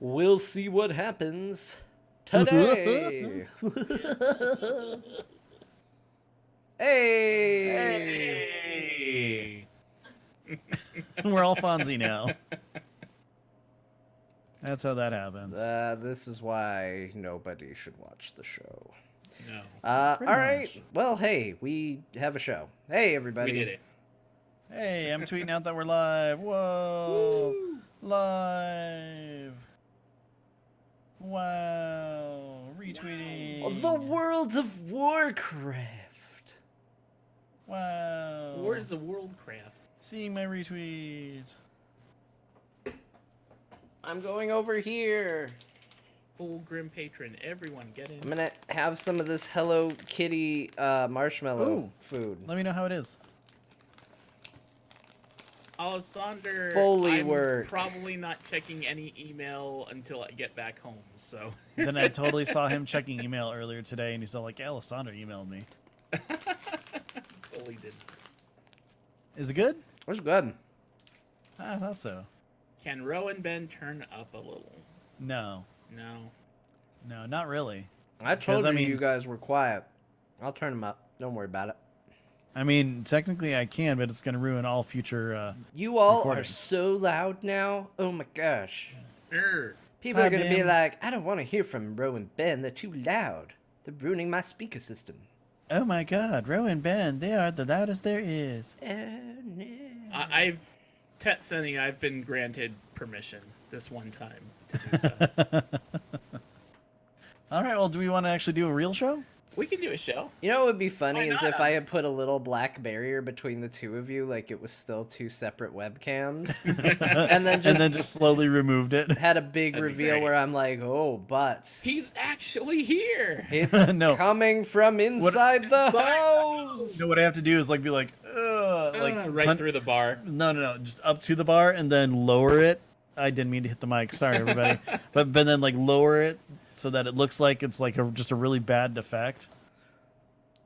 We'll see what happens today. Hey! Hey! We're all Fonzie now. That's how that happens. This is why nobody should watch the show. No. All Pretty right. much. Well, hey, we have a show. Hey, everybody. We did it. Hey, I'm tweeting out that we're live. Whoa. Live. Wow. Retweeting. The World of Warcraft. Wow. Wars of Worldcraft. Seeing my retweets. I'm going over here. Full Grim Patron. Everyone get in. I'm gonna have some of this Hello Kitty marshmallow Ooh. food. Let me know how it is. Alessander, Foley I'm work. probably not checking any email until I get back home, so. Then I totally saw him checking email earlier today, and he's all like, Alessandro emailed me. Totally did. Is it good? That's good. I thought so. Can Ro and Ben turn up a little? No. No. No, not really. I told I you mean- you guys were quiet. I'll turn them up. Don't worry about it. I mean, technically I can, but it's going to ruin all future... You all are recordings. so loud now. Oh my gosh. People Hi, are going to be Ben. like, I don't want to hear from Ro and Ben. They're too loud. They're ruining my speaker system. Oh my god, Ro and Ben, they are the loudest there is. Oh, no. I've been granted permission this one time to do so. All right, well, do we want to actually do a real show? We can do a show. You know what would be funny Why is not? if I had put a little black barrier between the two of you, like it was still two separate webcams, and then just slowly removed it. had a big That'd be reveal great. where I'm like, oh, but He's actually here. it's No. coming from inside the Inside house. You know what I have to do is be like, Right punt- through the bar. No, just up to the bar and then lower it. I didn't mean to hit the mic. Sorry, everybody. but then lower it so that it looks like it's just a really bad defect.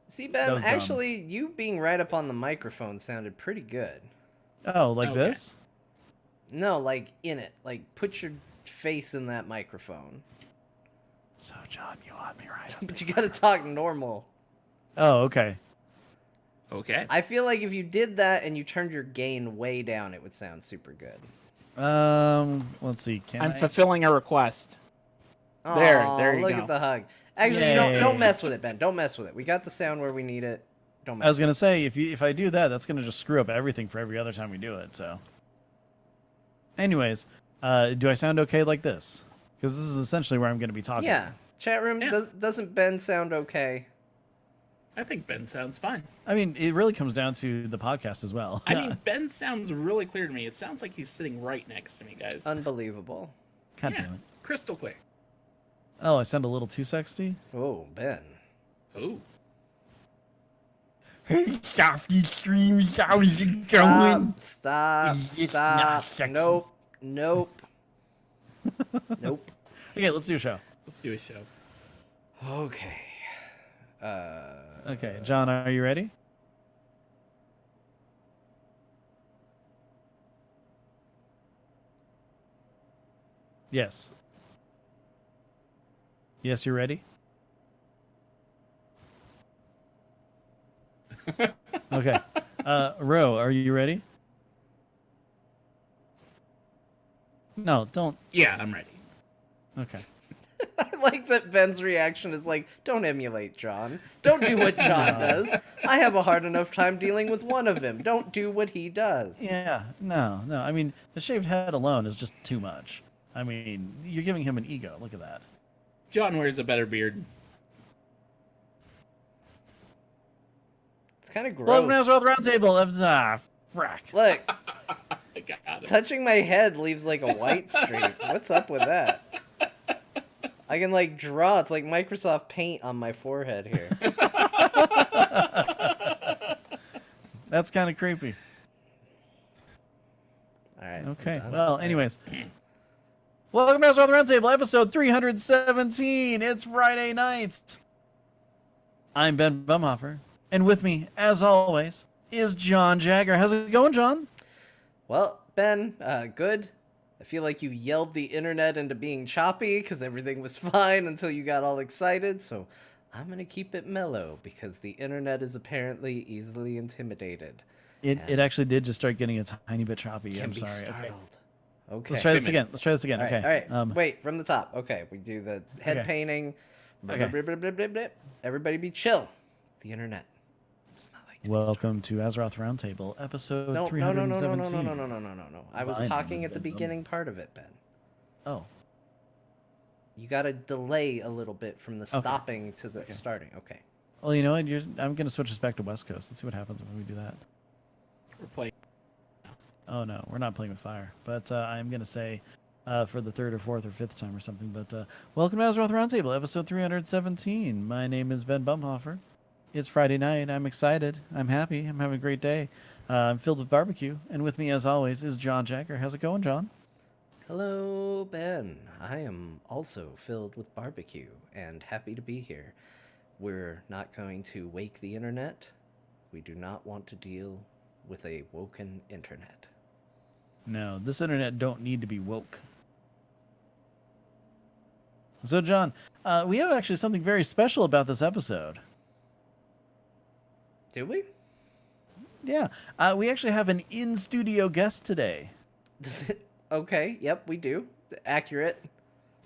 See, That Ben, was dumb. actually, you being right up on the microphone sounded pretty good. Oh, like Okay. this? No, like in it. Like, put your face in that microphone. So, John, you want me right up? But you gotta talk normal. Oh, okay. Okay. I feel like if you did that and you turned your gain way down, it would sound super good. Let's see. Can I'm I? fulfilling a request. There you Look go. at the hug. Actually, Yay. don't mess with it, Ben. Don't mess with it. We got the sound where we need it. Don't mess I was with gonna say if I do that, that's gonna just screw up everything for every other time we do it. So, anyways, do I sound okay like this? Because this is essentially where I'm gonna be it. talking. Yeah. Chat room, Yeah. doesn't Ben sound okay? I think Ben sounds fine. I mean, it really comes down to the podcast as well. I mean, Ben sounds really clear to me. It sounds like he's sitting right next to me, guys. Unbelievable. God Yeah. damn it. Crystal clear. Oh, I sound a little too sexy. Oh, Ben. Ooh. Hey, stop these streams. How's it Stop. It's not Stop. sexy. Nope. Nope. Nope. Okay, let's do a show. Let's do a show. Okay. Okay, John, are you ready? Yes. Yes, you're ready? Okay. Ro, are you ready? No, don't. Yeah, I'm ready. Okay. I like that Ben's reaction is like, don't emulate John. Don't do what John does. I have a hard enough time dealing with one of him. Don't do what he does. Yeah, no. I mean, the shaved head alone is just too much. I mean, you're giving him an ego. Look at that. John wears a better beard. It's kind of Welcome to gross. Azeroth RoundTable. Frack. Look, I got it. touching my head leaves like a white streak. What's up with that? I can like draw. It's like Microsoft Paint on my forehead here. That's kind of creepy. All right. Okay. I'm done. Well, anyways. Welcome to Azeroth RoundTable, episode 317. It's Friday night. I'm Ben Bumhofer, and with me, as always, is John Jagger. How's it going, John? Well, Ben, good. I feel like you yelled the internet into being choppy because everything was fine until you got all excited, so I'm going to keep it mellow because the internet is apparently easily intimidated. It actually did just start getting a tiny bit choppy. Can I'm be sorry. Okay. startled. Okay. Let's try this Timid. again. Let's try this again. All right, Okay. all right. Wait, from the top. Okay, we do the head Okay. painting. Okay. Blip, blip, blip, blip, blip. Everybody be chill. The internet does not like to be Welcome to Azeroth RoundTable, episode No, no, no, no, 317. no, no, no, no, no, no, no. I was My name talking is at the Ben Bum. beginning part of it, Ben. Oh, You got to delay a little bit from the stopping to the starting. Okay. well, you know what? I'm going to switch us back to West Coast. Let's see what happens when we do that. We're playing. Oh, no, we're not playing with fire. But I'm going to say for the third or fourth or fifth time or something. But welcome to Azeroth Roundtable, episode 317. My name is Ben Bumhofer. It's Friday night. I'm excited. I'm happy. I'm having a great day. I'm filled with barbecue. And with me, as always, is John Jagger. How's it going, John? Hello, Ben. I am also filled with barbecue and happy to be here. We're not going to wake the internet. We do not want to deal with a woken internet. No, this internet don't need to be woke. So, John, we have actually something very special about this episode. Do we? Yeah, we actually have an in-studio guest today. Does it? Okay, yep, we do. Accurate.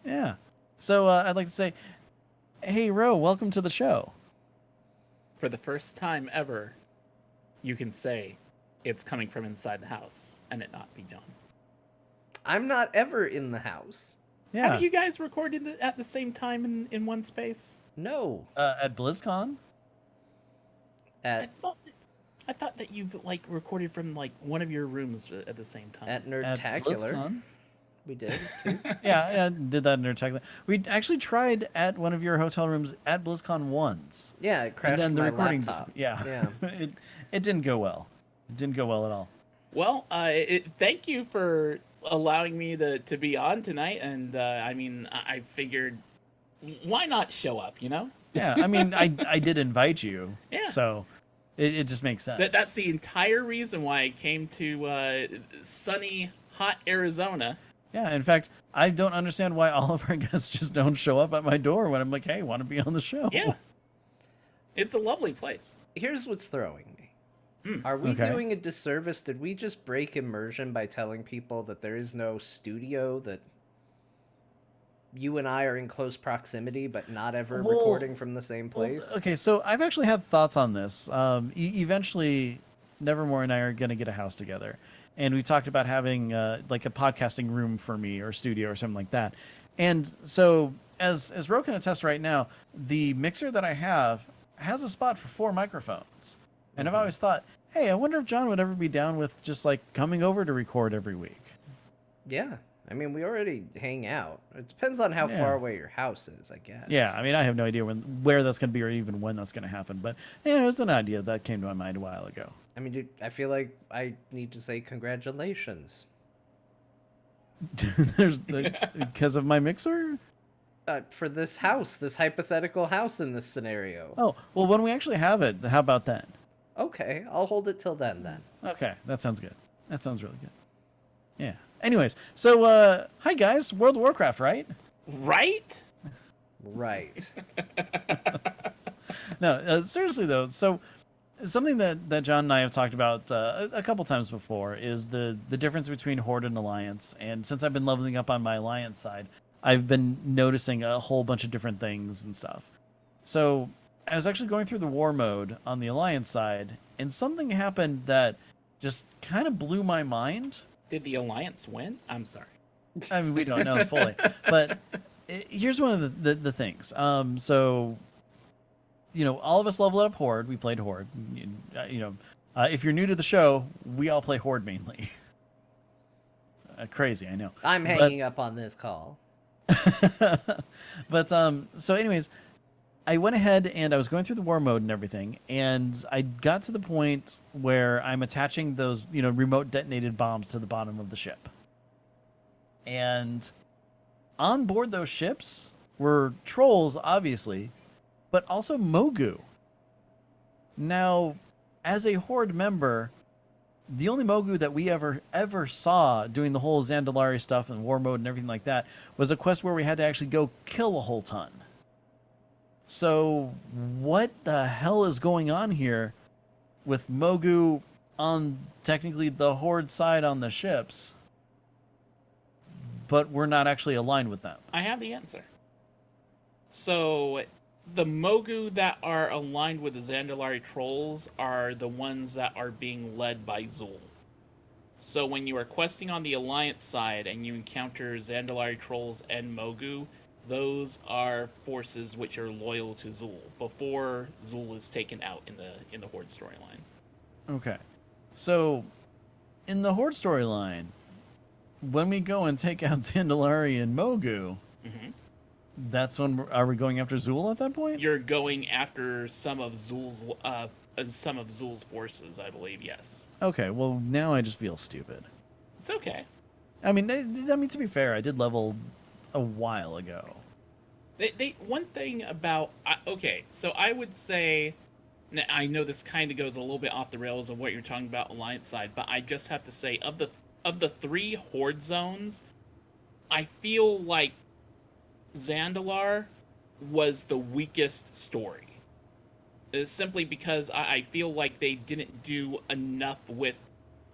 Yeah. So I'd like to say, hey, Ro, welcome to the show. For the first time ever, you can say it's coming from inside the house and it not be John. I'm not ever in the house. Yeah. Have you guys recorded at the same time in one space? No. At BlizzCon? At I thought that you've like recorded from like one of your rooms at the same time. at At Nerdtacular. BlizzCon? We did too. Yeah, did that in Nerdtacular. We actually tried at one of your hotel rooms at BlizzCon once. Yeah, it crashed And then the my recording laptop. yeah. Yeah. it didn't go well. It didn't go well at all. Well, thank you for allowing me to be on tonight. And I mean, I figured, why not show up, you know? Yeah, I mean, I did invite you. Yeah. So it just makes sense. That's the entire reason why I came to sunny, hot Arizona. Yeah, in fact, I don't understand why all of our guests just don't show up at my door when I'm like, hey, want to be on the show? Yeah. It's a lovely place. Here's what's throwing me. Are we Okay. doing a disservice? Did we just break immersion by telling people that there is no studio, that you and I are in close proximity but not ever Well- recording from the same Well, place? okay, so I've actually had thoughts on this. Eventually, Nevermore and I are going to get a house together. And we talked about having like a podcasting room for me or studio or something like that. And so, as Ro can attest right now, the mixer that I have has a spot for 4 microphones. And I've always thought, hey, I wonder if John would ever be down with just like coming over to record every week. Yeah. I mean, we already hang out. It depends on how Yeah. far away your house is, I guess. Yeah, I mean, I have no idea where that's going to be or even when that's going to happen. But you know, it was an idea that came to my mind a while ago. I mean, dude, I feel like I need to say congratulations. There's because of my mixer. For this house, this hypothetical house in this scenario. Oh, well, when we actually have it, how about then? Okay, I'll hold it till then. Okay, that sounds good. That sounds really good. Yeah. Anyways, so hi guys, World of Warcraft, right? Right? Right. No, seriously though. So something that John and I have talked about a couple times before is the difference between Horde and Alliance. And since I've been leveling up on my Alliance side, I've been noticing a whole bunch of different things and stuff. So I was actually going through the war mode on the Alliance side, and something happened that just kind of blew my mind. Did the Alliance win? I'm sorry. I mean, we don't know fully, but here's one of the things. So, you know, all of us leveled up Horde. We played Horde. You know, if you're new to the show, we all play Horde mainly. Crazy, I know. I'm hanging up on this call. But so anyways, I went ahead and I was going through the war mode and everything, and I got to the point where I'm attaching those, you know, remote detonated bombs to the bottom of the ship. And on board those ships were trolls, obviously, but also Mogu. Now, as a Horde member, the only Mogu that we ever saw doing the whole Zandalari stuff and war mode and everything like that was a quest where we had to actually go kill a whole ton. So what the hell is going on here with Mogu on technically the Horde side on the ships, but we're not actually aligned with them? I have the answer. So, the Mogu that are aligned with the Zandalari trolls are the ones that are being led by Zul. So when you are questing on the Alliance side and you encounter Zandalari trolls and Mogu, those are forces which are loyal to Zul before Zul is taken out in the Horde storyline. Okay. So, in the Horde storyline, when we go and take out Zandalari and Mogu, that's when are we going after Zul at that point? You're going after some of Zul's forces, I believe. Yes. Okay. Well, now I just feel stupid. It's okay. I mean, to be fair, I did level a while ago. One thing about okay, so I would say, I know this kind of goes a little bit off the rails of what you're talking about Alliance side, but I just have to say of the 3 Horde zones, I feel like Zandalar was the weakest story. Simply because I feel like they didn't do enough with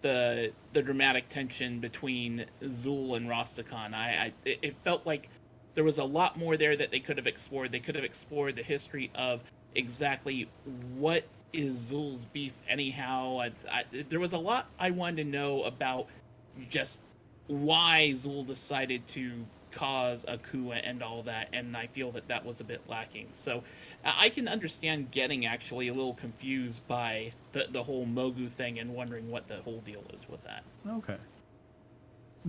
the dramatic tension between Zul and Rastakhan. It felt like there was a lot more there that they could have explored. They could have explored the history of exactly what is Zul's beef anyhow. There was a lot I wanted to know about just why Zul decided to cause a coup and all that, and I feel that was a bit lacking. So I can understand getting actually a little confused by the whole Mogu thing and wondering what the whole deal is with that. Okay.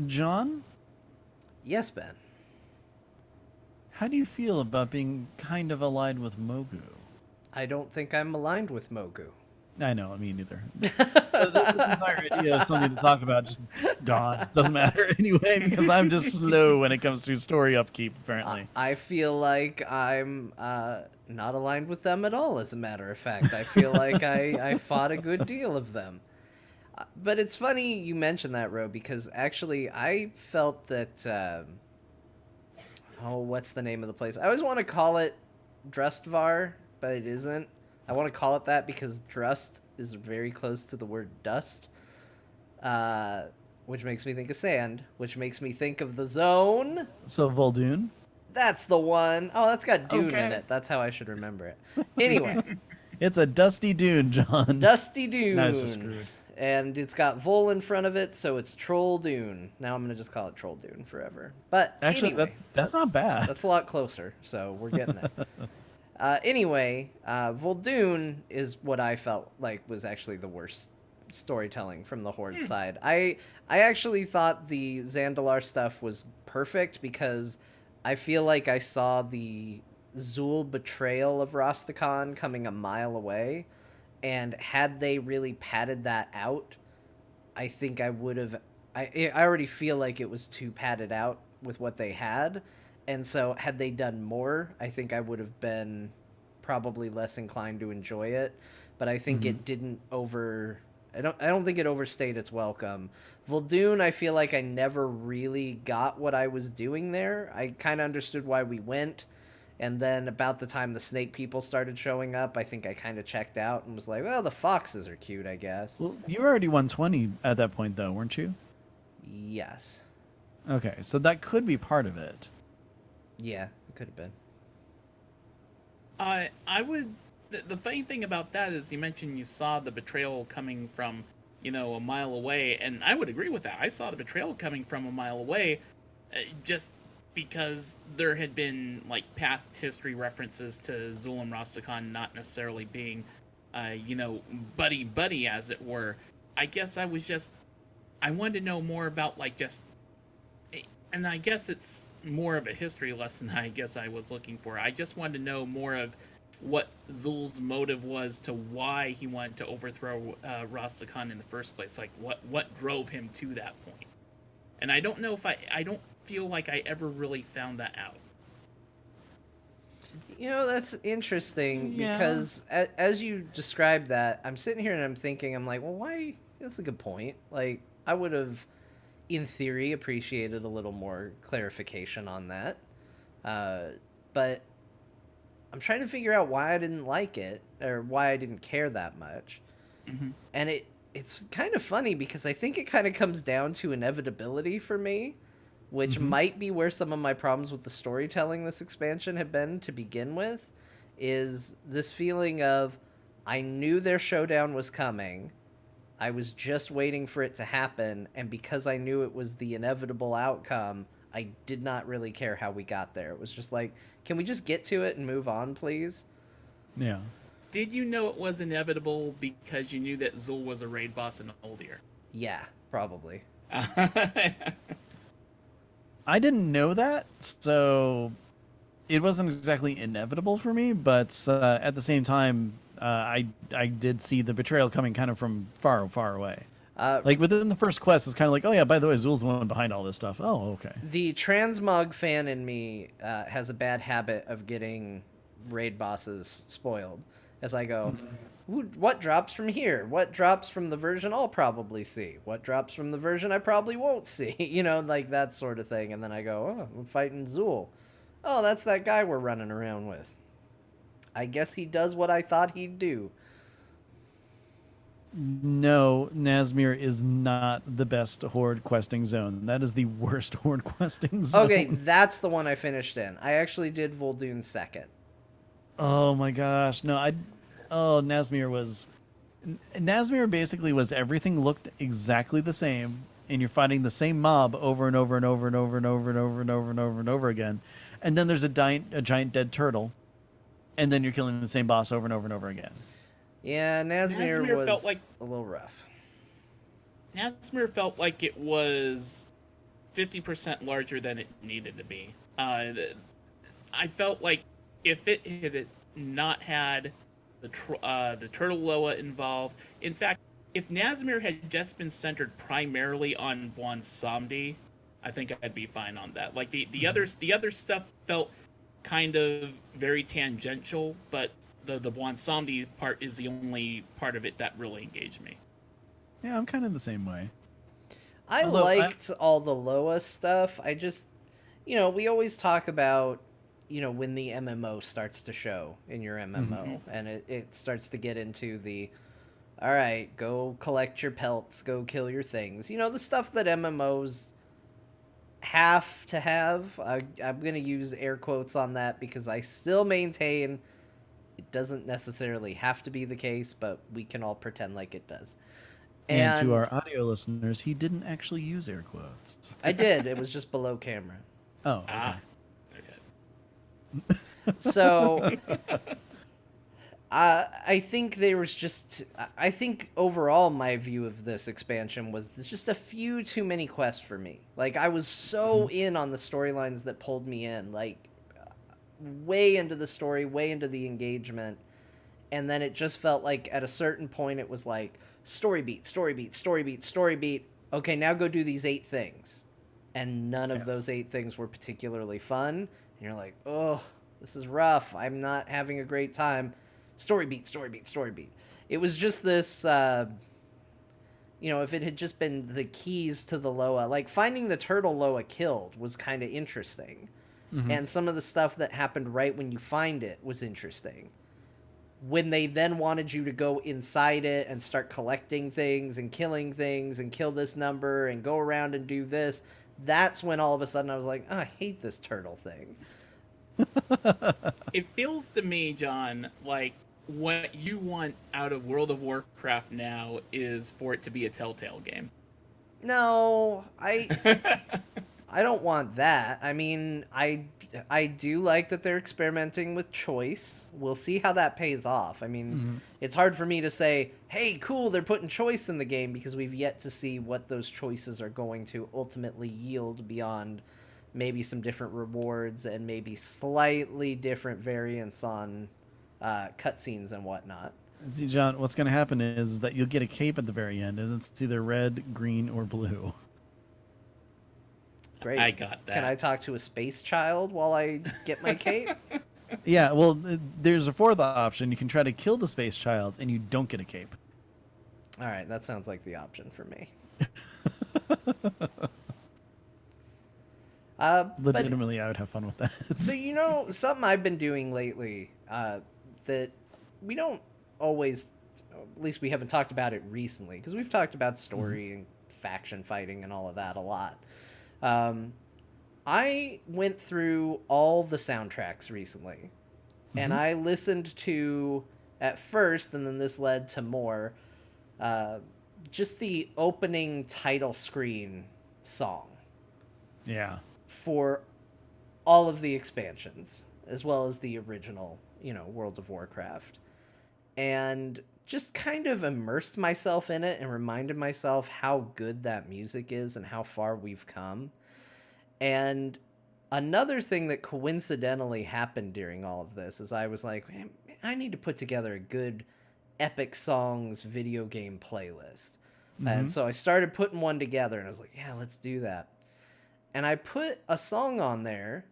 John, Yes, Ben. how do you feel about being kind of allied with Mogu? I don't think I'm aligned with Mogu. I know, me neither. So this entire idea of something to talk about just gone. Doesn't matter anyway, because I'm just slow when it comes to story upkeep, apparently. I feel like I'm not aligned with them at all, as a matter of fact. I feel like I fought a good deal of them. But it's funny you mentioned that, Ro, because actually I felt that... what's the name of the place? I always want to call it Drustvar, but it isn't. I want to call it that because Drust is very close to the word dust, which makes me think of sand, which makes me think of the zone. So Vol'dun? That's the one. Oh, that's got dune in Okay. it. That's how I should remember it. Anyway, It's a dusty dune, John. Dusty Dune. Now it's just screwed. And it's got Vol in front of it, so it's Troll Dune. Now I'm going to just call it Troll Dune forever. But Actually, anyway, that's not bad. That's a lot closer, so we're getting there. Anyway, Vol'dun is what I felt like was actually the worst storytelling from the Horde side. I actually thought the Zandalar stuff was perfect because I feel like I saw the Zul betrayal of Rastakhan coming a mile away, and had they really padded that out, I think I would have... I already feel like it was too padded out with what they had, and so had they done more, I think I would have been probably less inclined to enjoy it. But I think it didn't I don't think it overstayed its welcome. Vol'dun, I feel like I never really got what I was doing there. I kind of understood why we went, and then about the time the snake people started showing up, I think I kind of checked out and was like, well, the foxes are cute, I guess. Well, you were already 120 at that point, though, weren't you? Yes. Okay, so that could be part of it. Yeah, it could have been. I would. The funny thing about that is you mentioned you saw the betrayal coming from, a mile away, and I would agree with that. I saw the betrayal coming from a mile away, just because there had been past history references to Zul and Rastakhan not necessarily being, buddy as it were. I guess I wanted to know more about and I guess it's more of a history lesson I guess I was looking for. I just wanted to know more of what Zul's motive was to why he wanted to overthrow Rastakhan in the first place. What drove him to that point. And I don't know if I don't feel like I ever really found that out. That's interesting Yeah. because as you described that, I'm sitting here and I'm thinking, I'm like, well, why that's a good point. Like, I would have, in theory, appreciated a little more clarification on that. But I'm trying to figure out why I didn't like it or why I didn't care that much. Mm-hmm. And it's kind of funny because I think it kind of comes down to inevitability for me, which might be where some of my problems with the storytelling this expansion have been to begin with, is this feeling of I knew their showdown was coming. I was just waiting for it to happen, and because I knew it was the inevitable outcome, I did not really care how we got there. It was just like, can we just get to it and move on, please? Yeah. Did you know it was inevitable because you knew that Zul was a raid boss in Oldir? Yeah, probably. I didn't know that, so it wasn't exactly inevitable for me, but at the same time, I did see the betrayal coming kind of from far, far away. Like within the first quest, it's kind of like, oh yeah, by the way, Zul's the one behind all this stuff. Oh, okay. The transmog fan in me has a bad habit of getting raid bosses spoiled. As I go, what drops from here? What drops from the version I'll probably see? What drops from the version I probably won't see? You know, like that sort of thing. And then I go, oh, I'm fighting Zul. Oh, that's that guy we're running around with. I guess he does what I thought he'd do. No, Nazmir is not the best horde questing zone. That is the worst horde questing zone. Okay, that's the one I finished in. I actually did Vol'dun second. Oh my gosh. No, Nazmir basically was everything looked exactly the same, and you're fighting the same mob over and over and over and over and over and over and over and over and over again. And then there's a giant dead turtle, and then you're killing the same boss over and over and over again. Yeah, Nazmir was felt like a little rough. Nazmir felt like it was 50% larger than it needed to be. I felt like if it had not had the Turtle Loa involved, in fact, if Nazmir had just been centered primarily on Bwan Samdi, I think I'd be fine on that. Like the other stuff felt kind of very tangential, but the Bwan Samdi part is the only part of it that really engaged me. Yeah, I'm kind of the same way. I liked all the Loa stuff. I just, we always talk about, when the MMO starts to show in your MMO, and it starts to get into the, all right, go collect your pelts, go kill your things. The stuff that MMOs have to have. I'm going to use air quotes on that because I still maintain it doesn't necessarily have to be the case, but we can all pretend like it does. And to our audio listeners, he didn't actually use air quotes. I did. It was just below camera. Oh, okay. Okay. So, I think there was just... I think overall my view of this expansion was there's just a few too many quests for me. Like, I was so in on the storylines that pulled me in. Like, way into the story, way into the engagement. And then it just felt like at a certain point it was like, story beat, story beat, story beat, story beat. Okay, now go do these 8 things. And none of those 8 things were particularly fun. And you're like, oh, this is rough. I'm not having a great time. Story beat, story beat, story beat. It was just this, if it had just been the keys to the Loa, like finding the turtle Loa killed was kind of interesting. And some of the stuff that happened right when you find it was interesting. When they then wanted you to go inside it and start collecting things and killing things and kill this number and go around and do this, that's when all of a sudden I was like, oh, I hate this turtle thing. It feels to me, John, like what you want out of World of Warcraft now is for it to be a Telltale game. No, I don't want that. I mean, I do like that they're experimenting with choice. We'll see how that pays off. I mean, it's hard for me to say, hey, cool, they're putting choice in the game because we've yet to see what those choices are going to ultimately yield beyond maybe some different rewards and maybe slightly different variants on cutscenes and whatnot. See, John, what's going to happen is that you'll get a cape at the very end, and it's either red, green, or blue. Great. I got that. Can I talk to a space child while I get my cape? Yeah, well, there's a 4th option. You can try to kill the space child, and you don't get a cape. All right, that sounds like the option for me. But Legitimately, I would have fun with that. so something I've been doing lately that we don't always, at least we haven't talked about it recently, because we've talked about story and faction fighting and all of that a lot. I went through all the soundtracks recently, and I listened to, at first, and then this led to more, just the opening title screen song Yeah. for all of the expansions, as well as the original, World of Warcraft. And just kind of immersed myself in it and reminded myself how good that music is and how far we've come. And another thing that coincidentally happened during all of this is I was like, man, I need to put together a good Epic Songs video game playlist. And so I started putting one together, and I was like, yeah, let's do that. And I put a song on there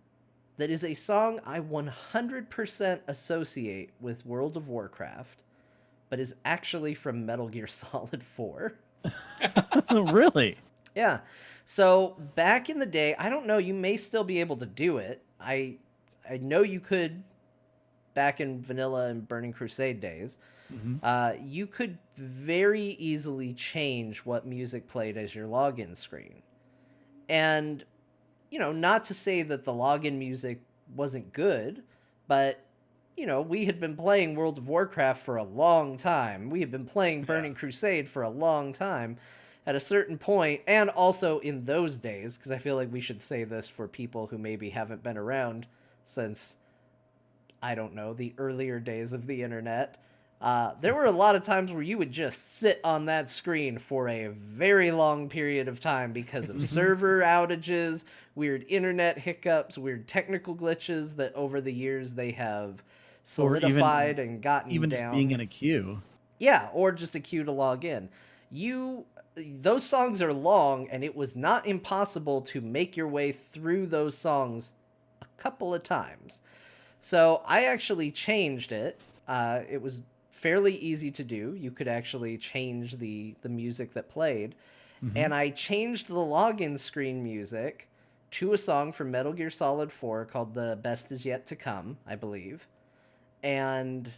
that is a song I 100% associate with World of Warcraft, but is actually from Metal Gear Solid 4. Really? Yeah. So back in the day, I don't know, you may still be able to do it. I know you could back in Vanilla and Burning Crusade days. You could very easily change what music played as your login screen. And, not to say that the login music wasn't good, but, we had been playing World of Warcraft for a long time. We had been playing Burning Crusade for a long time. At a certain point, and also in those days, because I feel like we should say this for people who maybe haven't been around since, I don't know, the earlier days of the internet, there were a lot of times where you would just sit on that screen for a very long period of time because of server outages, weird internet hiccups, weird technical glitches that over the years they have solidified and gotten even down. Just being in a queue. Yeah, or just a queue to log in. Those songs are long, and it was not impossible to make your way through those songs a couple of times. So I actually changed it. It was fairly easy to do. You could actually change the music that played. And I changed the login screen music to a song from Metal Gear Solid 4 called The Best Is Yet to Come, I believe. And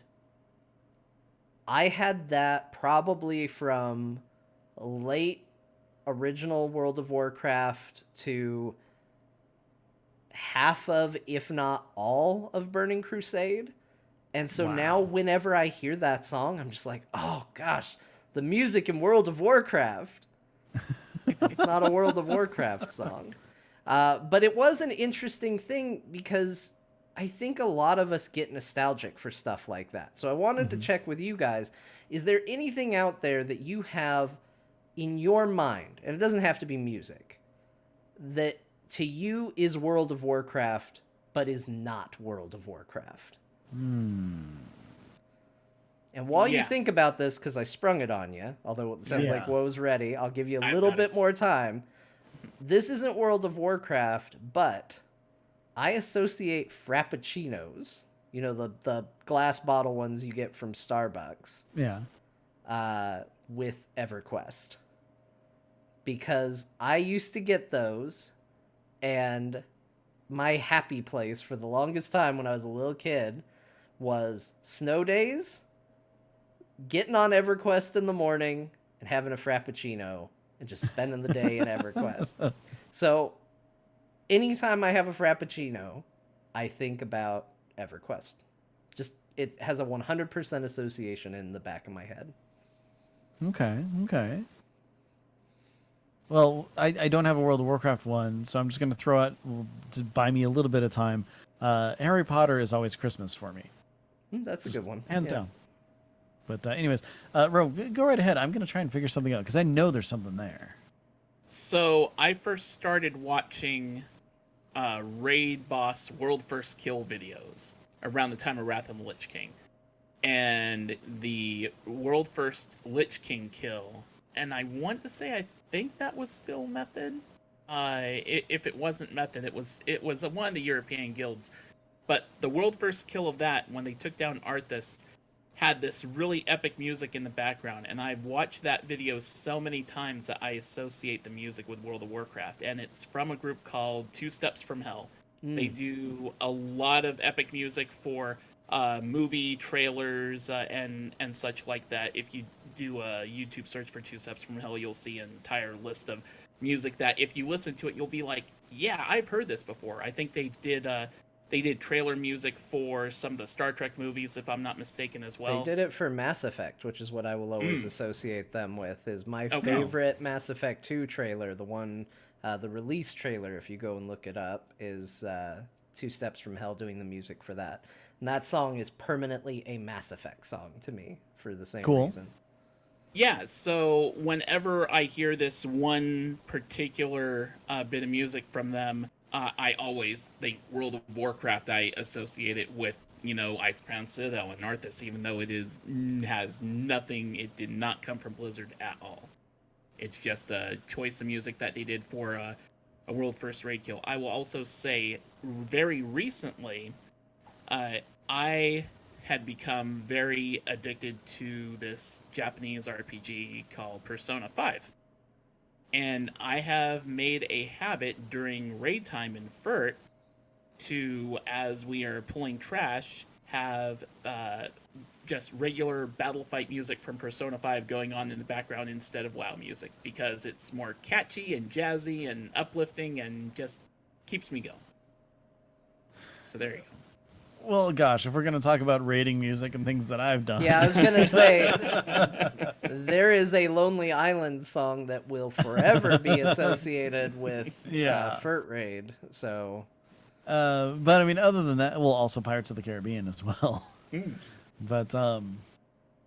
I had that probably from late original World of Warcraft to half of, if not all of, Burning Crusade. And so now whenever I hear that song, I'm just like, oh gosh, the music in World of Warcraft. It's not a World of Warcraft song. But it was an interesting thing because I think a lot of us get nostalgic for stuff like that. So I wanted to check with you guys. Is there anything out there that you have in your mind, and it doesn't have to be music, that to you is World of Warcraft, but is not World of Warcraft? And while you think about this, because I sprung it on you, although it sounds like Woe's ready, I'll give you a little bit more time. This isn't World of Warcraft, but I associate Frappuccinos, the glass bottle ones you get from Starbucks, with EverQuest. Because I used to get those, and my happy place for the longest time when I was a little kid was snow days, getting on EverQuest in the morning, and having a Frappuccino, and just spending the day in EverQuest. So anytime I have a Frappuccino, I think about EverQuest. Just, it has a 100% association in the back of my head. Okay. Well, I don't have a World of Warcraft one, so I'm just going to throw it to buy me a little bit of time. Harry Potter is always Christmas for me. That's a good one. Hands down. But anyways, Ro, go right ahead. I'm going to try and figure something out because I know there's something there. So I first started watching raid boss world first kill videos around the time of Wrath of the Lich King. And the world first Lich King kill, and I want to say I think that was still Method. If it wasn't Method, it was one of the European guilds. But the world first kill of that, when they took down Arthas, had this really epic music in the background, and I've watched that video so many times that I associate the music with World of Warcraft, and it's from a group called Two Steps from Hell. They do a lot of epic music for movie trailers and such like that. If you do a YouTube search for Two Steps from Hell, you'll see an entire list of music that if you listen to it, you'll be like, yeah, I've heard this before. I think they did trailer music for some of the Star Trek movies, if I'm not mistaken, as well. They did it for Mass Effect, which is what I will always associate them with. Is my Okay. favorite Mass Effect 2 trailer, the one, the release trailer, if you go and look it up, is Two Steps from Hell doing the music for that. And that song is permanently a Mass Effect song to me for the same reason. Yeah, so whenever I hear this one particular bit of music from them, I always think World of Warcraft. I associate it with, Icecrown Citadel and Arthas, even though has nothing, it did not come from Blizzard at all. It's just a choice of music that they did for a World First Raid Kill. I will also say, very recently, I had become very addicted to this Japanese RPG called Persona 5. And I have made a habit during raid time in FERT to, as we are pulling trash, have just regular battle fight music from Persona 5 going on in the background instead of WoW music, because it's more catchy and jazzy and uplifting and just keeps me going. So there you go. Well, gosh, if we're going to talk about raiding music and things that I've done. Yeah, I was going to say, there is a Lonely Island song that will forever be associated with FERT Raid, so... but, I mean, other than that, well, also Pirates of the Caribbean as well. But,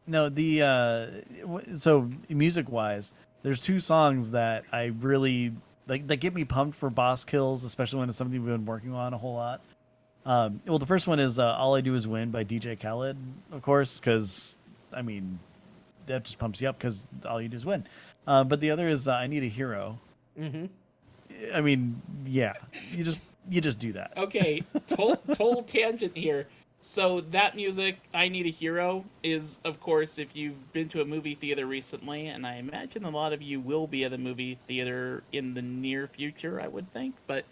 no, so music-wise, there's two songs that I really, that get me pumped for boss kills, especially when it's something we've been working on a whole lot. Well, the first one is All I Do Is Win by DJ Khaled, of course, because, I mean, that just pumps you up because all you do is win. But the other is I Need a Hero. Mm-hmm. I mean, yeah, you just do that. Okay, total tangent here. So that music, I Need a Hero, is, of course, if you've been to a movie theater recently, and I imagine a lot of you will be at a movie theater in the near future, I would think. But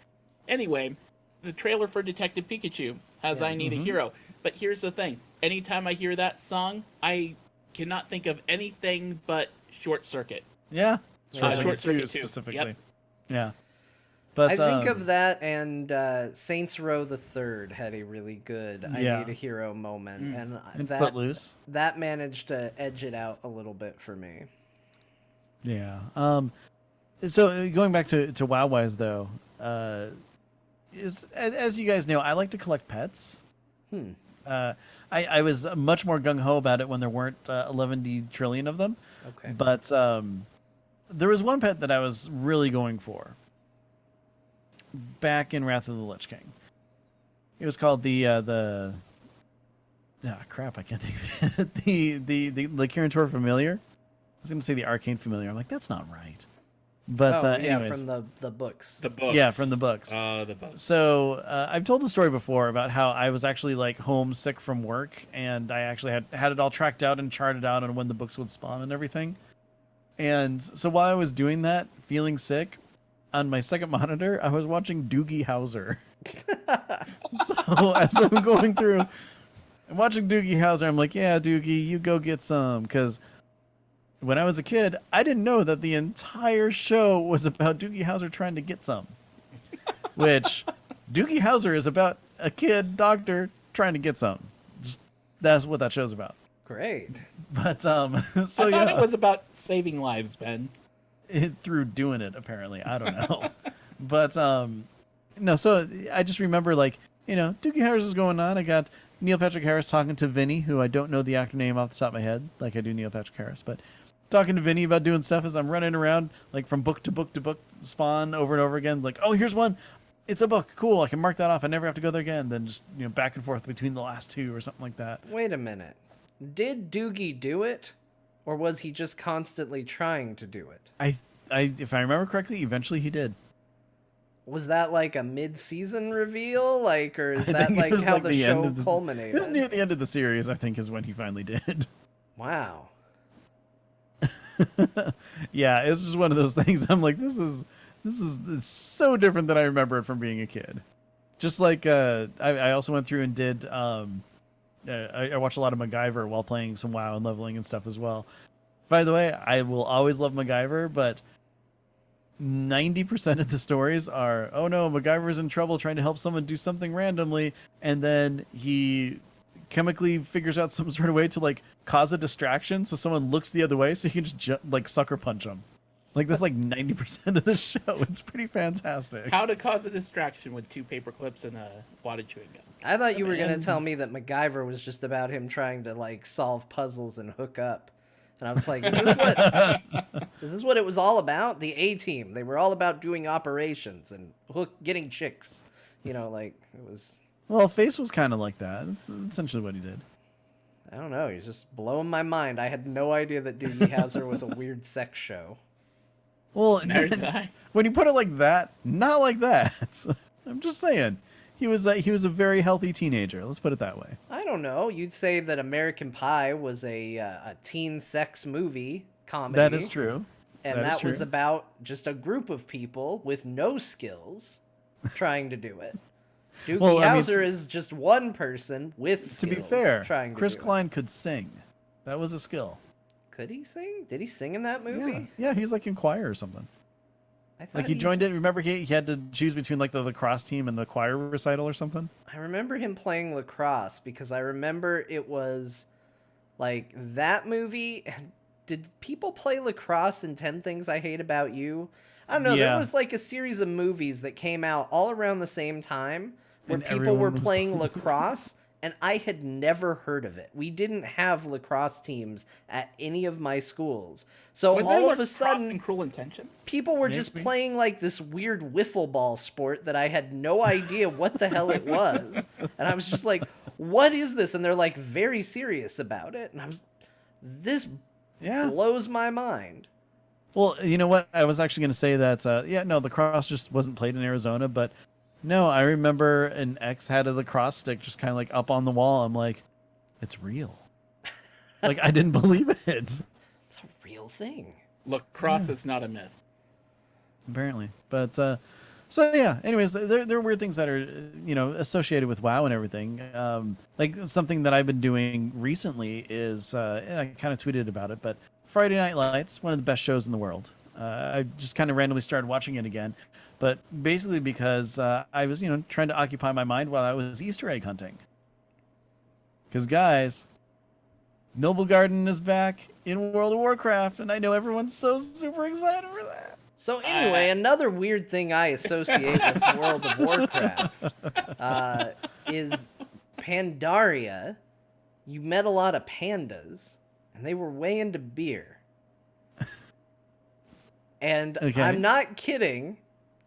anyway, the trailer for Detective Pikachu has I Need a Hero. But here's the thing. Anytime I hear that song, I cannot think of anything but Short Circuit. Yeah. Short Circuit 2, specifically. Yep. Yeah. But I think of that, and Saints Row the Third had a really good I Need a Hero moment. And that, Footloose. That managed to edge it out a little bit for me. Yeah. So going back to WoW-wise, though, as you guys know, I like to collect pets. I was much more gung-ho about it when there weren't 11 trillion of them. Okay. But there was one pet that I was really going for back in Wrath of the Lich King. It was called crap, I can't think of it. the Kirin Familiar. I was going to say the Arcane Familiar. I'm like, that's not right. But anyways. From the books. The books. Yeah, from the books. The books. So I've told the story before about how I was actually like homesick from work, and I actually had it all tracked out and charted out on when the books would spawn and everything. And so while I was doing that, feeling sick, on my second monitor, I was watching Doogie Howser. So as I'm going through and watching Doogie Howser, I'm like, yeah, Doogie, you go get some. Because when I was a kid, I didn't know that the entire show was about Doogie Howser trying to get some. Which, Doogie Howser is about a kid doctor trying to get some. That's what that show's about. Great. But, so I thought it was about saving lives, Ben. Through doing it, apparently. I don't know. But, no, so I just remember, like, Doogie Harris is going on. I got Neil Patrick Harris talking to Vinny, who I don't know the actor name off the top of my head, like I do Neil Patrick Harris, but talking to Vinny about doing stuff as I'm running around, like, from book to book to book, spawn over and over again. Like, oh, here's one. It's a book. Cool. I can mark that off. I never have to go there again. Then just, back and forth between the last two or something like that. Wait a minute. Did Doogie do it? Or was he just constantly trying to do it? I if I remember correctly, eventually he did. Was that like a mid-season reveal, like, or is I that think it like was, how like, the the end show of the- culminated? It was near the end of the series, I think, is when he finally did. Wow. Yeah, it's just one of those things. I'm like, this is it's so different than I remember it from being a kid. Just like I also went through and did I watched a lot of MacGyver while playing some WoW and leveling and stuff as well. By the way, I will always love MacGyver, but 90% of the stories are, oh no, MacGyver's in trouble trying to help someone do something randomly, and then he chemically figures out some sort of way to like cause a distraction so someone looks the other way so he can just like sucker punch them. Like that's like 90% of the show. It's pretty fantastic. How to cause a distraction with 2 paper clips and a wad of chewing gum. I thought you were gonna And- tell me that MacGyver was just about him trying to like solve puzzles and hook up, and I was like, is this what it was all about? The A-Team, they were all about doing operations and getting chicks, you know, like it was. Well, Face was kind of like that. That's essentially what he did. I don't know. He's just blowing my mind. I had no idea that Doogie Howser was a weird sex show. Well, Neither did I. when you put it like that, not like that. I'm just saying, he was a very healthy teenager. Let's put it that way. I don't know. You'd say that American Pie was a teen sex movie comedy. That is true. And That is that was true. about just a group of people with no skills trying to do it. Doogie Well, I mean, Howser is just one person with skills. To be fair, trying to Chris do Klein could sing. That was a skill. it. Could he sing? Did he sing in that movie? Yeah, he was like in choir or something. I thought Like he joined it. Remember, he had to choose between like the lacrosse team and the choir recital or something. I remember him playing lacrosse because I remember it was like that movie. Did people play lacrosse in 10 Things I Hate About You? I don't know. There Yeah. was like a series of movies that came out all around the same time where And people everyone were was playing lacrosse, and I had never heard of it. We didn't have lacrosse teams at any of my schools. So Was there all of a Lacrosse sudden, and Cruel Intentions? people were just Maybe. playing like this weird wiffle ball sport that I had no idea what the hell it was. And I was just like, what is this? And they're like very serious about it. And I was, this Yeah. blows my mind. Well, you know what? I was actually going to say that. Yeah, no, lacrosse just wasn't played in Arizona, but no, I remember an ex had a lacrosse stick just kind of like up on the wall. I'm like, it's real. Like I didn't believe it. It's a real thing. Lacrosse is not a myth. Apparently, but so yeah. Anyways, there are weird things that are associated with WoW and everything. Like something that I've been doing recently is and I kind of tweeted about it, but Friday Night Lights, one of the best shows in the world. I just kind of randomly started watching it again, but basically because I was trying to occupy my mind while I was Easter egg hunting. Because guys, Noble Garden is back in World of Warcraft, and I know everyone's so super excited for that. So anyway, another weird thing I associate with World of Warcraft is Pandaria. You met a lot of pandas, and they were way into beer. And Okay. I'm not kidding.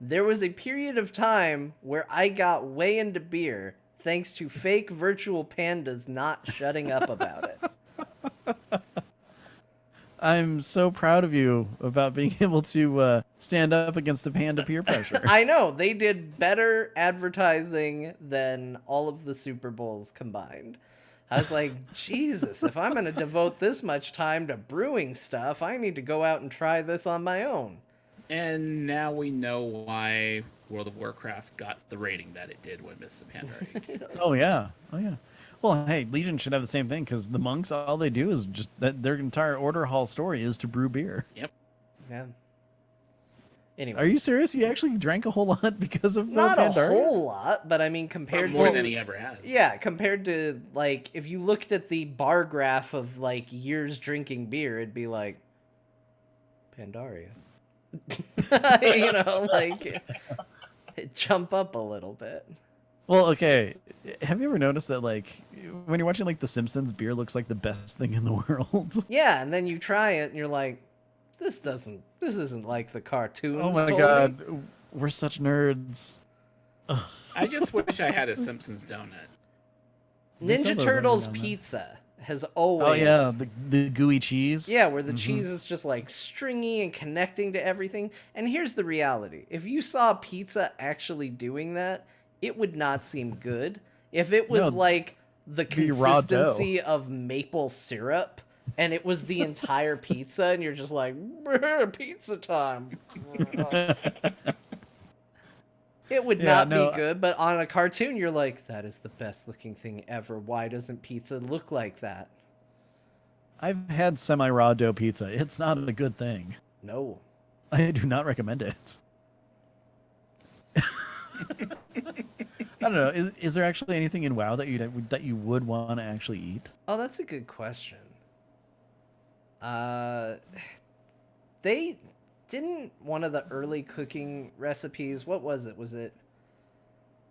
There was a period of time where I got way into beer thanks to fake virtual pandas not shutting up about it. I'm so proud of you about being able to stand up against the panda peer pressure. I know, they did better advertising than all of the Super Bowls combined. I was like, Jesus, if I'm going to devote this much time to brewing stuff, I need to go out and try this on my own. And now we know why World of Warcraft got the rating that it did when Mists of Pandaria. Oh yeah. Well, hey, Legion should have the same thing because the monks, all they do is just that their entire order hall story is to brew beer. Yep. Yeah. Anyway. Are you serious? You actually drank a whole lot because of Not a Pandaria? whole lot, but I mean, compared More to... than he ever has. Yeah, compared to, like, if you looked at the bar graph of, like, years drinking beer, it'd be like, Pandaria. Like, it jump up a little bit. Well, okay. Have you ever noticed that, like, when you're watching, like, The Simpsons, beer looks like the best thing in the world? Yeah, and then you try it, and you're like, this isn't like the cartoons. Oh my told god, me. we're such nerds. I just wish I had a Simpsons donut. They sell Ninja those Turtles every now and then. pizza has Oh always. yeah, the gooey cheese. Yeah, where the cheese is just like stringy and connecting to everything. And here's the reality: if you saw pizza actually doing that, it would not seem good. If it was No, like the be raw dough. consistency of maple syrup and it was the entire pizza, and you're just like, "Brr, pizza time." It would Yeah, not no, be good, but on a cartoon, you're like, that is the best looking thing ever. Why doesn't pizza look like that? I've had semi-raw dough pizza. It's not a good thing. No. I do not recommend it. I don't know. Is there actually anything in WoW that you would want to actually eat? Oh, that's a good question. They didn't one of the early cooking recipes. What was it? Was it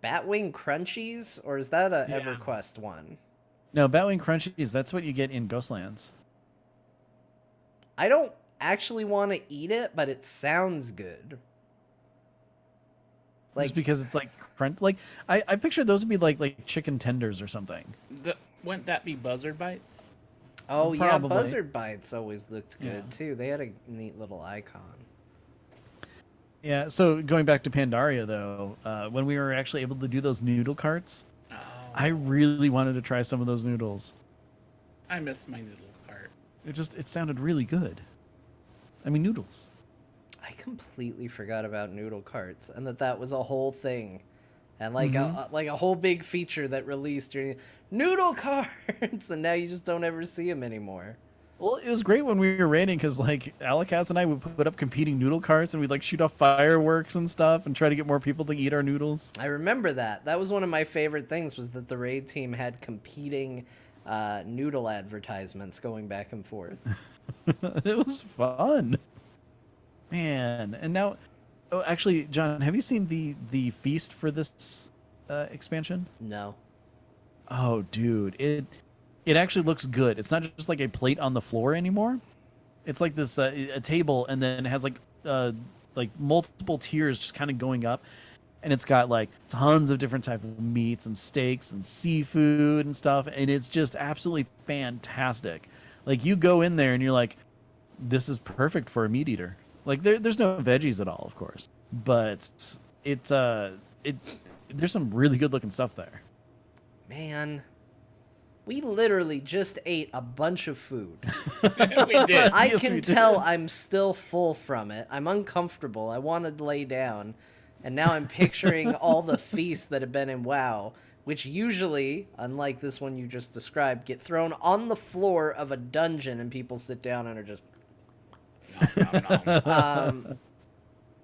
Batwing Crunchies, or is that a Yeah. EverQuest one? No, Batwing Crunchies. That's what you get in Ghostlands. I don't actually want to eat it, but it sounds good. Just because it's like crunch. Like I picture those would be like chicken tenders or something. Wouldn't that be buzzard bites? Oh yeah, Probably. Buzzard Bites always looked good Yeah. too. They had a neat little icon. Yeah. So going back to Pandaria though, when we were actually able to do those noodle carts, Oh, I really wanted to try some of those noodles. I miss my noodle cart. It sounded really good. I mean noodles. I completely forgot about noodle carts and that was a whole thing, and like a whole big feature that released your noodle carts, and now you just don't ever see them anymore. Well, it was great when we were raiding because like Alikaz and I would put up competing noodle carts and we'd like shoot off fireworks and stuff and try to get more people to eat our noodles. I remember that. That was one of my favorite things, was that the raid team had competing noodle advertisements going back and forth. It was fun, man. And now, oh, actually, John, have you seen the feast for this expansion? No. Oh, dude, it actually looks good. It's not just like a plate on the floor anymore. It's like this a table, and then it has like multiple tiers just kind of going up, and it's got like tons of different types of meats and steaks and seafood and stuff, and it's just absolutely fantastic. Like you go in there and you're like, this is perfect for a meat eater. Like there's no veggies at all, of course, but there's some really good looking stuff there. Man, we literally just ate a bunch of food. We did. I Yes, can we did. tell I'm still full from it. I'm uncomfortable. I want to lay down. And now I'm picturing all the feasts that have been in WoW, which usually, unlike this one you just described, get thrown on the floor of a dungeon and people sit down and are just...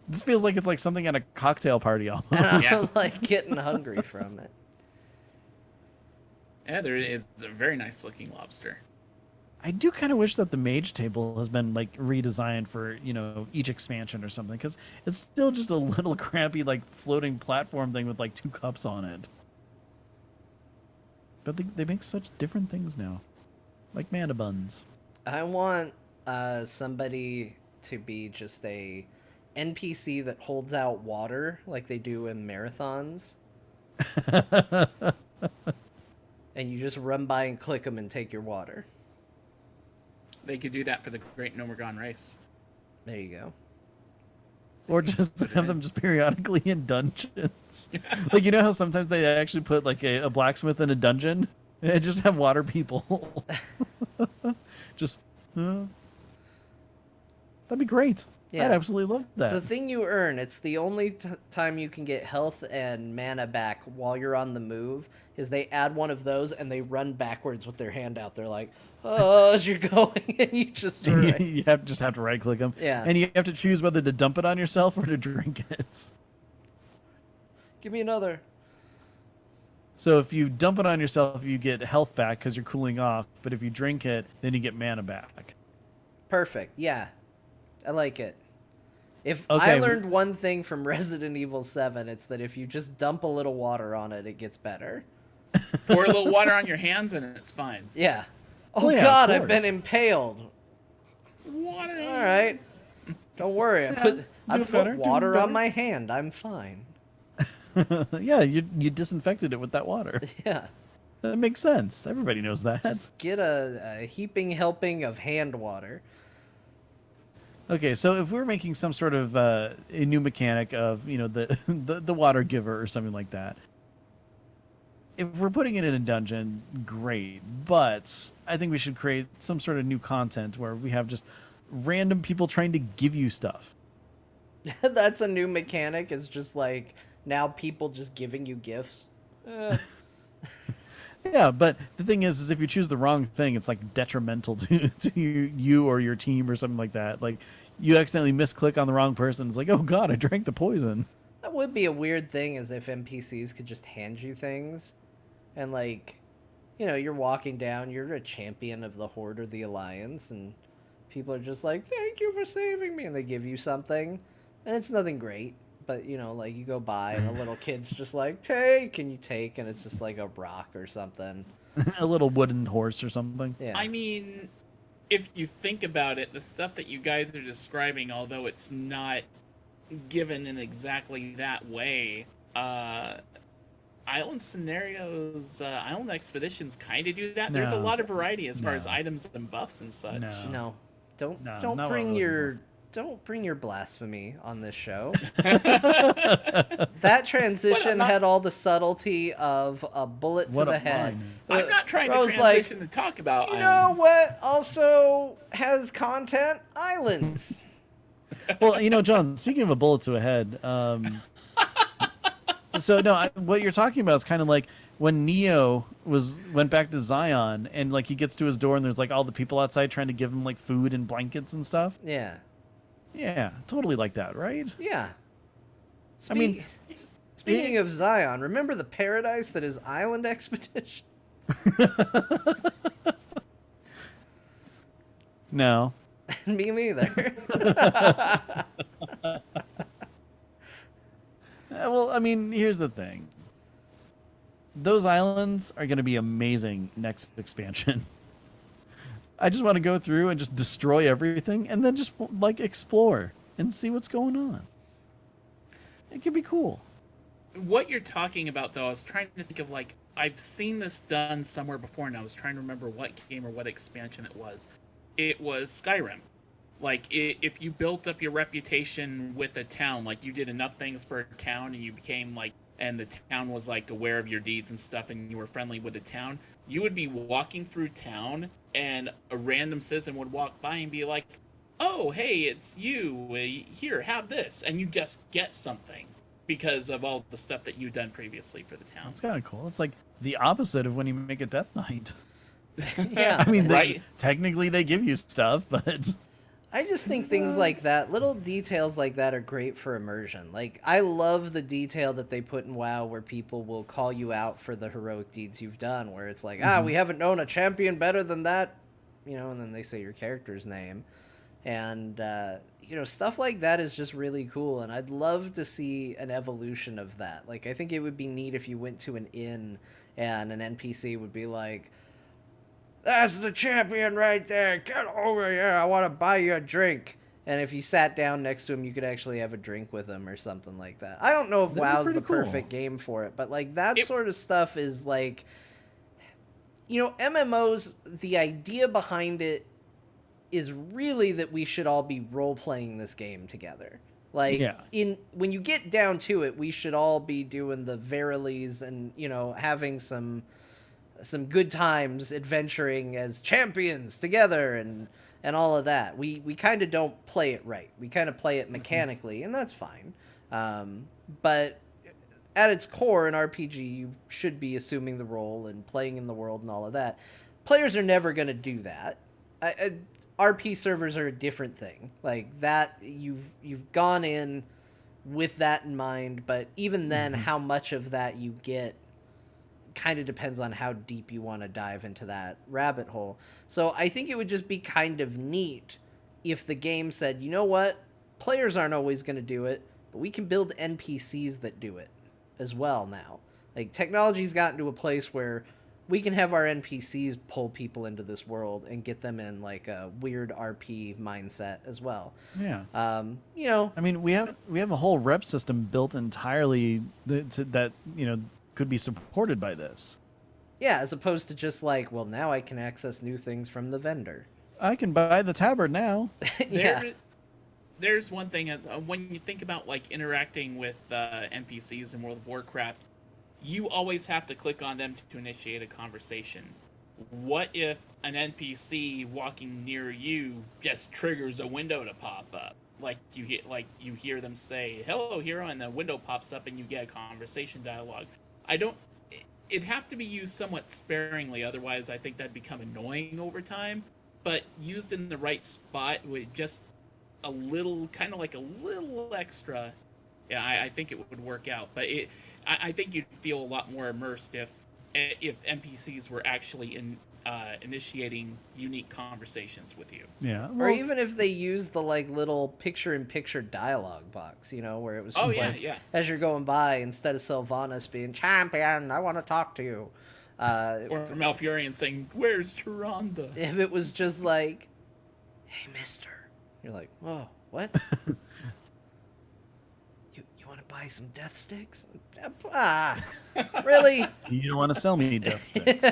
This feels like it's like something at a cocktail party almost. And I'm Yeah. like getting hungry from it. Yeah, there is a very nice looking lobster. I do kind of wish that the mage table has been like redesigned for, each expansion or something, because it's still just a little crappy like floating platform thing with like 2 cups on it. But they make such different things now, like mana buns. I want somebody to be just a NPC that holds out water like they do in marathons. And you just run by and click them and take your water. They could do that for the Great Nomergon race. There you go. Or just have them just periodically in dungeons. Like, how sometimes they actually put like a blacksmith in a dungeon and just have water people. Just, that'd be great. Yeah. I'd absolutely love It's the that. thing you earn. It's the only time you can get health and mana back while you're on the move, is they add one of those and they run backwards with their hand out. They're like, oh, as you're going, and you just sort of... You just have to right click them. Yeah. And you have to choose whether to dump it on yourself or to drink it. Give me another. So if you dump it on yourself, you get health back because you're cooling off. But if you drink it, then you get mana back. Perfect. Yeah. I like it. If I Okay, learned one thing from Resident Evil 7, it's that if you just dump a little water on it, it gets better. Pour a little water on your hands and it's fine. Yeah. Oh, yeah, of God, I've course. been impaled. Water. All right. Don't worry. I put better, do water better. on my hand. I'm fine. Yeah, you disinfected it with that water. Yeah. That makes sense. Everybody knows that. Just get a heaping helping of hand water. Okay, so if we're making some sort of a new mechanic of, the water giver or something like that, if we're putting it in a dungeon, great. But I think we should create some sort of new content where we have just random people trying to give you stuff. That's a new mechanic. It's just like now people just giving you gifts. Yeah, but the thing is if you choose the wrong thing, it's like detrimental to you or your team or something like that. Like you accidentally misclick on the wrong person. It's like, oh god, I drank the poison. That would be a weird thing, as if NPCs could just hand you things. And like, you're walking down, you're a champion of the Horde or the Alliance, and people are just like, thank you for saving me, and they give you something. And it's nothing great. But, like you go by and a little kid's just like, hey, can you take? And it's just like a rock or something. A little wooden horse or something. Yeah. I mean, if you think about it, the stuff that you guys are describing, although it's not given in exactly that way, island scenarios, island expeditions kind of do that. There's a No. lot of variety as far as No. items and buffs and such. No. No. Don't No, don't not what bring I'm looking your don't bring your blasphemy on this show. That transition not- had all the subtlety of a bullet to What the a head. line. I'm not trying to Rose, like, transition to talk about You know islands. what also has content? Islands. Well, John, speaking of a bullet to a head, so no, what you're talking about is kind of like when Neo went back to Zion and like he gets to his door and there's like all the people outside trying to give him like food and blankets and stuff. Yeah. Yeah, totally like that, right? Yeah. I mean, Speaking of Zion, remember the paradise that is Island Expedition? No. Me neither. Well, I mean, here's the thing. Those islands are going to be amazing next expansion. I just want to go through and just destroy everything and then just like explore and see what's going on. It could be cool. What you're talking about, though, I was trying to think of, like, I've seen this done somewhere before, and I was trying to remember what game or what expansion it was. It was Skyrim. Like, if you built up your reputation with a town, like, you did enough things for a town, and you became, like, and the town was, like, aware of your deeds and stuff, and you were friendly with the town, you would be walking through town, and a random citizen would walk by and be like, oh, hey, it's you. Here, have this. And you just get something because of all the stuff that you've done previously for the town. It's kind of cool. It's like the opposite of when you make a Death Knight. Yeah. I mean, Right. technically they give you stuff, but I just think things like that, little details like that, are great for immersion. Like, I love the detail that they put in WoW where people will call you out for the heroic deeds you've done, where it's like, we haven't known a champion better than that, and then they say your character's name. And, stuff like that is just really cool, and I'd love to see an evolution of that. Like, I think it would be neat if you went to an inn and an NPC would be like, that's the champion right there. Get over here. I want to buy you a drink. And if you sat down next to him, you could actually have a drink with him or something like that. I don't know if That'd be WoW's pretty the cool. perfect game for it, but like that sort of stuff is like, MMOs, the idea behind it is really that we should all be role-playing this game together. Like, Yeah. when you get down to it, we should all be doing the Verilies and, having some good times adventuring as champions together and all of that. We kind of don't play it right. We kind of play it mechanically, and that's fine. But at its core, in RPG, you should be assuming the role and playing in the world and all of that. Players are never going to do that. RP servers are a different thing. Like that, you've gone in with that in mind, but even then, how much of that you get kind of depends on how deep you want to dive into that rabbit hole. So I think it would just be kind of neat if the game said, you know what, players aren't always going to do it, but we can build NPCs that do it as well now. Like, technology's gotten to a place where we can have our NPCs pull people into this world and get them in like a weird RP mindset as well. yeah. I mean, we have a whole rep system built entirely that could be supported by this. Yeah, as opposed to just like, well, now I can access new things from the vendor. I can buy the tabard now. Yeah. There's one thing when you think about like interacting with NPCs in World of Warcraft, you always have to click on them to initiate a conversation. What if an NPC walking near you just triggers a window to pop up? Like you hear them say "Hello, hero," and the window pops up, and you get a conversation dialogue. I don't. It'd have to be used somewhat sparingly, otherwise, I think that'd become annoying over time. But used in the right spot with just a little, kind of like a little extra, yeah, I think it would work out. But I think you'd feel a lot more immersed if NPCs were actually initiating unique conversations with you. Yeah. Or even if they use the like little picture-in-picture dialogue box, you know, where it was just as you're going by, instead of Sylvanas being champion, I want to talk to you. Or Malfurion saying, "Where's Tyrande?" If it was just like, hey, mister. You're like, whoa, what? you want to buy some death sticks? Really? You don't want to sell me death sticks.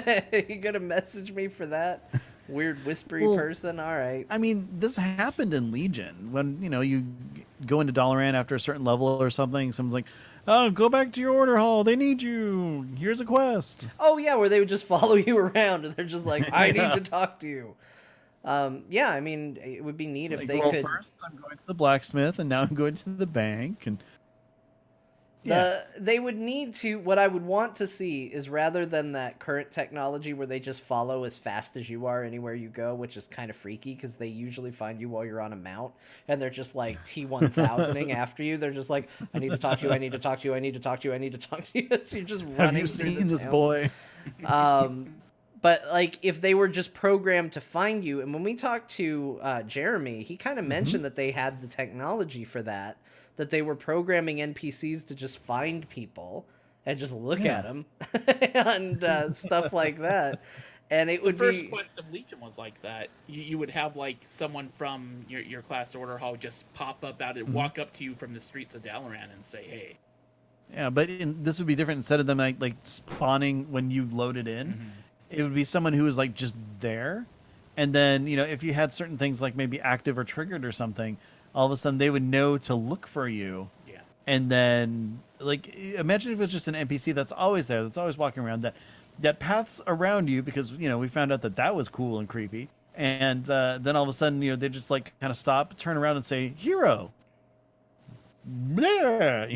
You gonna message me for that? Weird whispery person? All right. I mean, this happened in Legion when, you go into Dalaran after a certain level or something. Someone's like, oh, go back to your order hall. They need you. Here's a quest. Oh, yeah, where they would just follow you around and they're just like, I need to talk to you. Yeah, I mean, it would be neat if they could. First, I'm going to the blacksmith, and now I'm going to the bank, and they would need to. What I would want to see is, rather than that current technology where they just follow as fast as you are anywhere you go, which is kind of freaky because they usually find you while you're on a mount, and they're just like T1000ing after you. They're just like, I need to talk to you. I need to talk to you. I need to talk to you. I need to talk to you. So you're just running. Have you seen this boy? But like, if they were just programmed to find you, and when we talked to Jeremy, he kind of mentioned that they had the technology for that they were programming NPCs to just find people and just look at them and stuff like that. And it would be... The first quest of Legion was like that. You would have like someone from your class order hall just pop up out and walk up to you from the streets of Dalaran and say, hey. Yeah, but this would be different. Instead of them like spawning when you load it in, it would be someone who was like just there. And then, if you had certain things like maybe active or triggered or something, all of a sudden they would know to look for you. Yeah. And then, like, imagine if it was just an NPC that's always there, that's always walking around, that paths around you because, we found out that was cool and creepy. And then all of a sudden, they just like kind of stop, turn around and say, hero. Blah,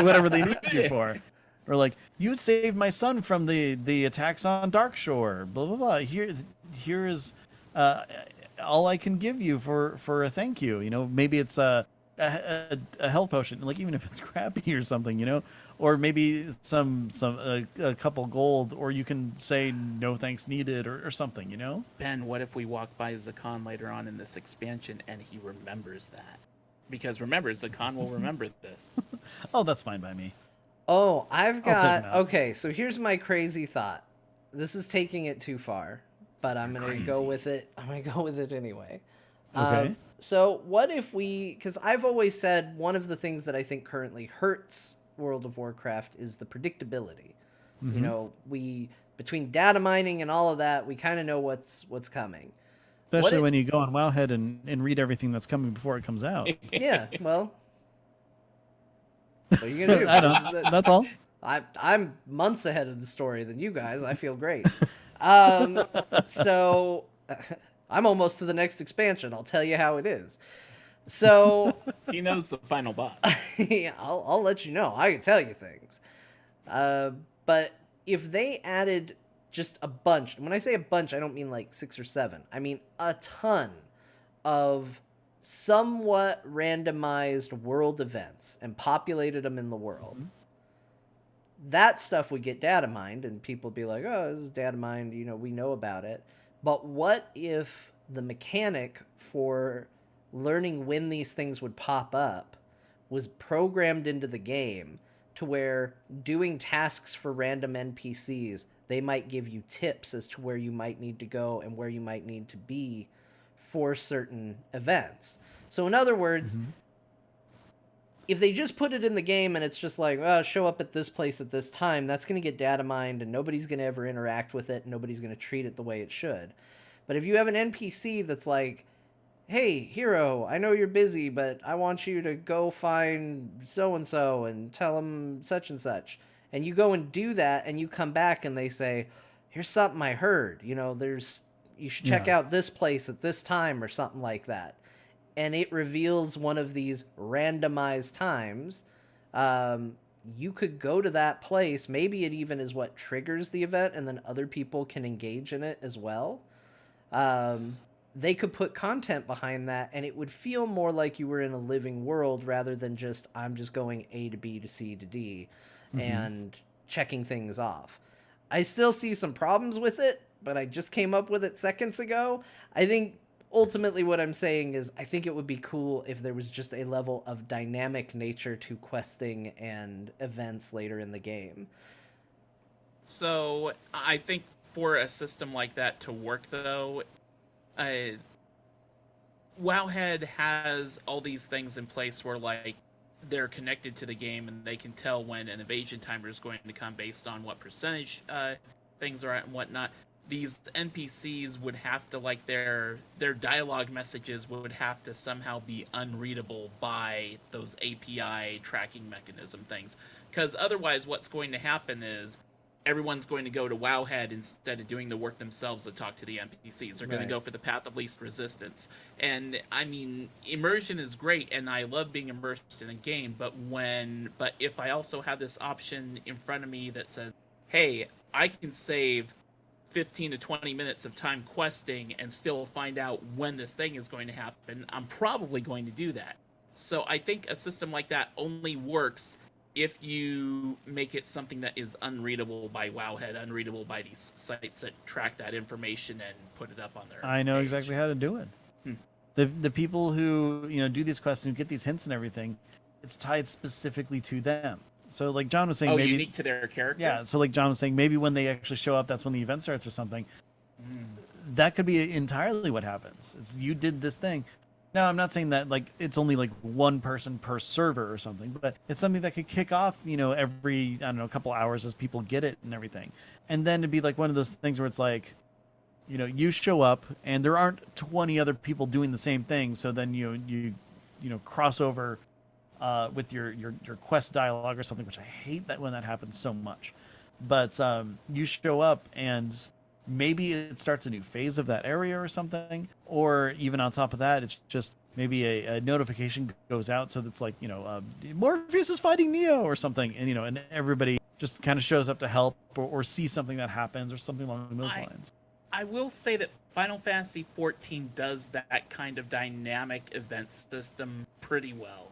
whatever they need you for. Or like, you saved my son from the attacks on Darkshore. Blah blah blah. Here is all I can give you for a thank you. Maybe it's a health potion, like even if it's crappy or something. Or maybe a couple gold, or you can say no thanks needed or something. Ben, what if we walk by Zakan later on in this expansion and he remembers that? Because remember, Zakan will remember this. Oh, that's fine by me. Oh, okay, so here's my crazy thought. This is taking it too far, but I'm going to go with it. I'm going to go with it anyway. Okay. So what if because I've always said one of the things that I think currently hurts World of Warcraft is the predictability. We between data mining and all of that, we kind of know what's coming. Especially when you go on Wowhead and read everything that's coming before it comes out. Yeah, well, what are you gonna do? I know. That's all. I'm months ahead of the story than you guys. I feel great. So I'm almost to the next expansion. I'll tell you how it is. So he knows the final boss. Yeah, I'll let you know. I can tell you things. But if they added just a bunch, and when I say a bunch, I don't mean like 6 or 7. I mean a ton of somewhat randomized world events and populated them in the world. That stuff would get data mined, and people would be like, oh, this is data mined, we know about it. But what if the mechanic for learning when these things would pop up was programmed into the game to where doing tasks for random NPCs, they might give you tips as to where you might need to go and where you might need to be for certain events. So in other words, if they just put it in the game and it's just like, well, show up at this place at this time, that's going to get data mined and nobody's going to ever interact with it. And nobody's going to treat it the way it should. But if you have an NPC that's like, hey, hero, I know you're busy, but I want you to go find so-and-so and tell them such and such. And you go and do that and you come back and they say, here's something I heard. You should check out this place at this time or something like that. And it reveals one of these randomized times. You could go to that place. Maybe it even is what triggers the event, and then other people can engage in it as well. They could put content behind that, and it would feel more like you were in a living world rather than just, I'm just going A to B to C to D and checking things off. I still see some problems with it, but I just came up with it seconds ago. I think ultimately what I'm saying is I think it would be cool if there was just a level of dynamic nature to questing and events later in the game. So I think for a system like that to work, though, Wowhead has all these things in place where, like, they're connected to the game and they can tell when an invasion timer is going to come based on what percentage things are at and whatnot. These NPCs would have to, like, their dialogue messages would have to somehow be unreadable by those API tracking mechanism things. Because otherwise what's going to happen is everyone's going to go to Wowhead instead of doing the work themselves to talk to the NPCs. They're going to go for the path of least resistance. And, I mean, immersion is great, and I love being immersed in a game, but if I also have this option in front of me that says, hey, I can save 15 to 20 minutes of time questing and still find out when this thing is going to happen, I'm probably going to do that. So I think a system like that only works if you make it something that is unreadable by Wowhead, unreadable by these sites that track that information and put it up on their I know page. exactly how to do it. The people who do these quests and get these hints and everything, it's tied specifically to them. So like John was saying, maybe unique to their character. Yeah. So like John was saying, maybe when they actually show up, that's when the event starts or something. That could be entirely what happens. It's you did this thing. Now, I'm not saying that like it's only like one person per server or something, but it's something that could kick off, every, I don't know, a couple hours as people get it and everything. And then it'd be like one of those things where it's like, you show up and there aren't 20 other people doing the same thing. So then you cross over with your quest dialogue or something, which I hate that when that happens so much. But you show up and maybe it starts a new phase of that area or something, or even on top of that, it's just maybe a notification goes out, so that's like Morpheus is fighting Neo or something, and and everybody just kind of shows up to help or see something that happens or something along those lines. I will say that Final Fantasy XIV does that kind of dynamic event system pretty well.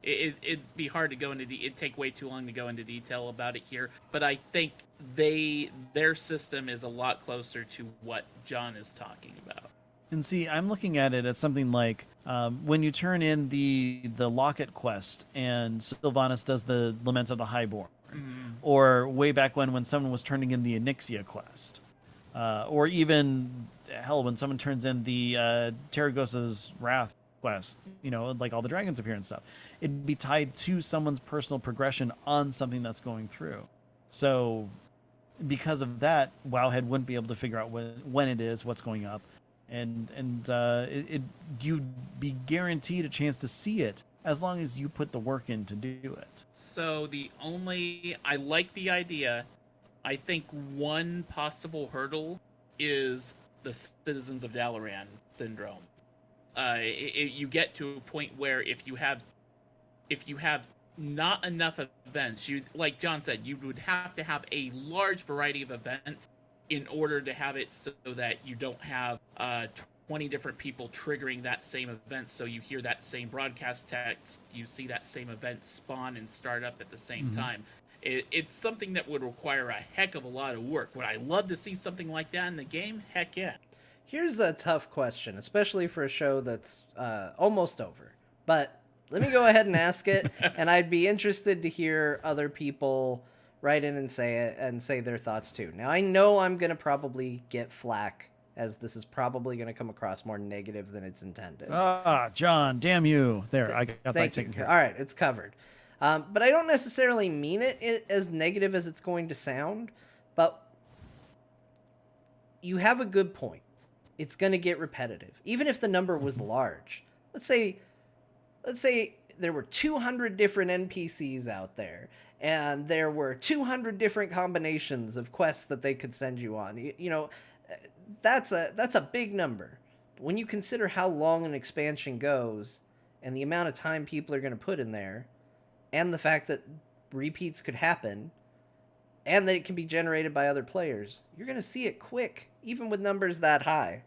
It'd be hard to go into it'd take way too long to go into detail about it here, but I think their system is a lot closer to what John is talking about. And see, I'm looking at it as something like when you turn in the Locket quest and Sylvanas does the Lament of the Highborn, or way back when someone was turning in the Onyxia quest, or even hell when someone turns in the Terragosa's Wrath quest, like all the dragons appear and stuff. It'd be tied to someone's personal progression on something that's going through. So because of that, Wowhead wouldn't be able to figure out when it is, what's going up, and you'd be guaranteed a chance to see it as long as you put the work in to do it. So I like the idea. I think one possible hurdle is the Citizens of Dalaran syndrome. You get to a point where if you have not enough events, like John said, you would have to have a large variety of events in order to have it so that you don't have 20 different people triggering that same event. So you hear that same broadcast text, you see that same event spawn and start up at the same time. It's something that would require a heck of a lot of work. Would I love to see something like that in the game? Heck yeah. Here's a tough question, especially for a show that's almost over. But let me go ahead and ask it, and I'd be interested to hear other people write in and say it and say their thoughts too. Now, I know I'm going to probably get flack as this is probably going to come across more negative than it's intended. Ah, John, damn you. There, I got that Thank taken you. care of. All right, it's covered. But I don't necessarily mean it as negative as it's going to sound, but you have a good point. It's going to get repetitive. Even if the number was large. Let's say there were 200 different NPCs out there, and there were 200 different combinations of quests that they could send you on. You know, that's a big number. But when you consider how long an expansion goes and the amount of time people are going to put in there, and the fact that repeats could happen, and that it can be generated by other players, you're going to see it quick, even with numbers that high.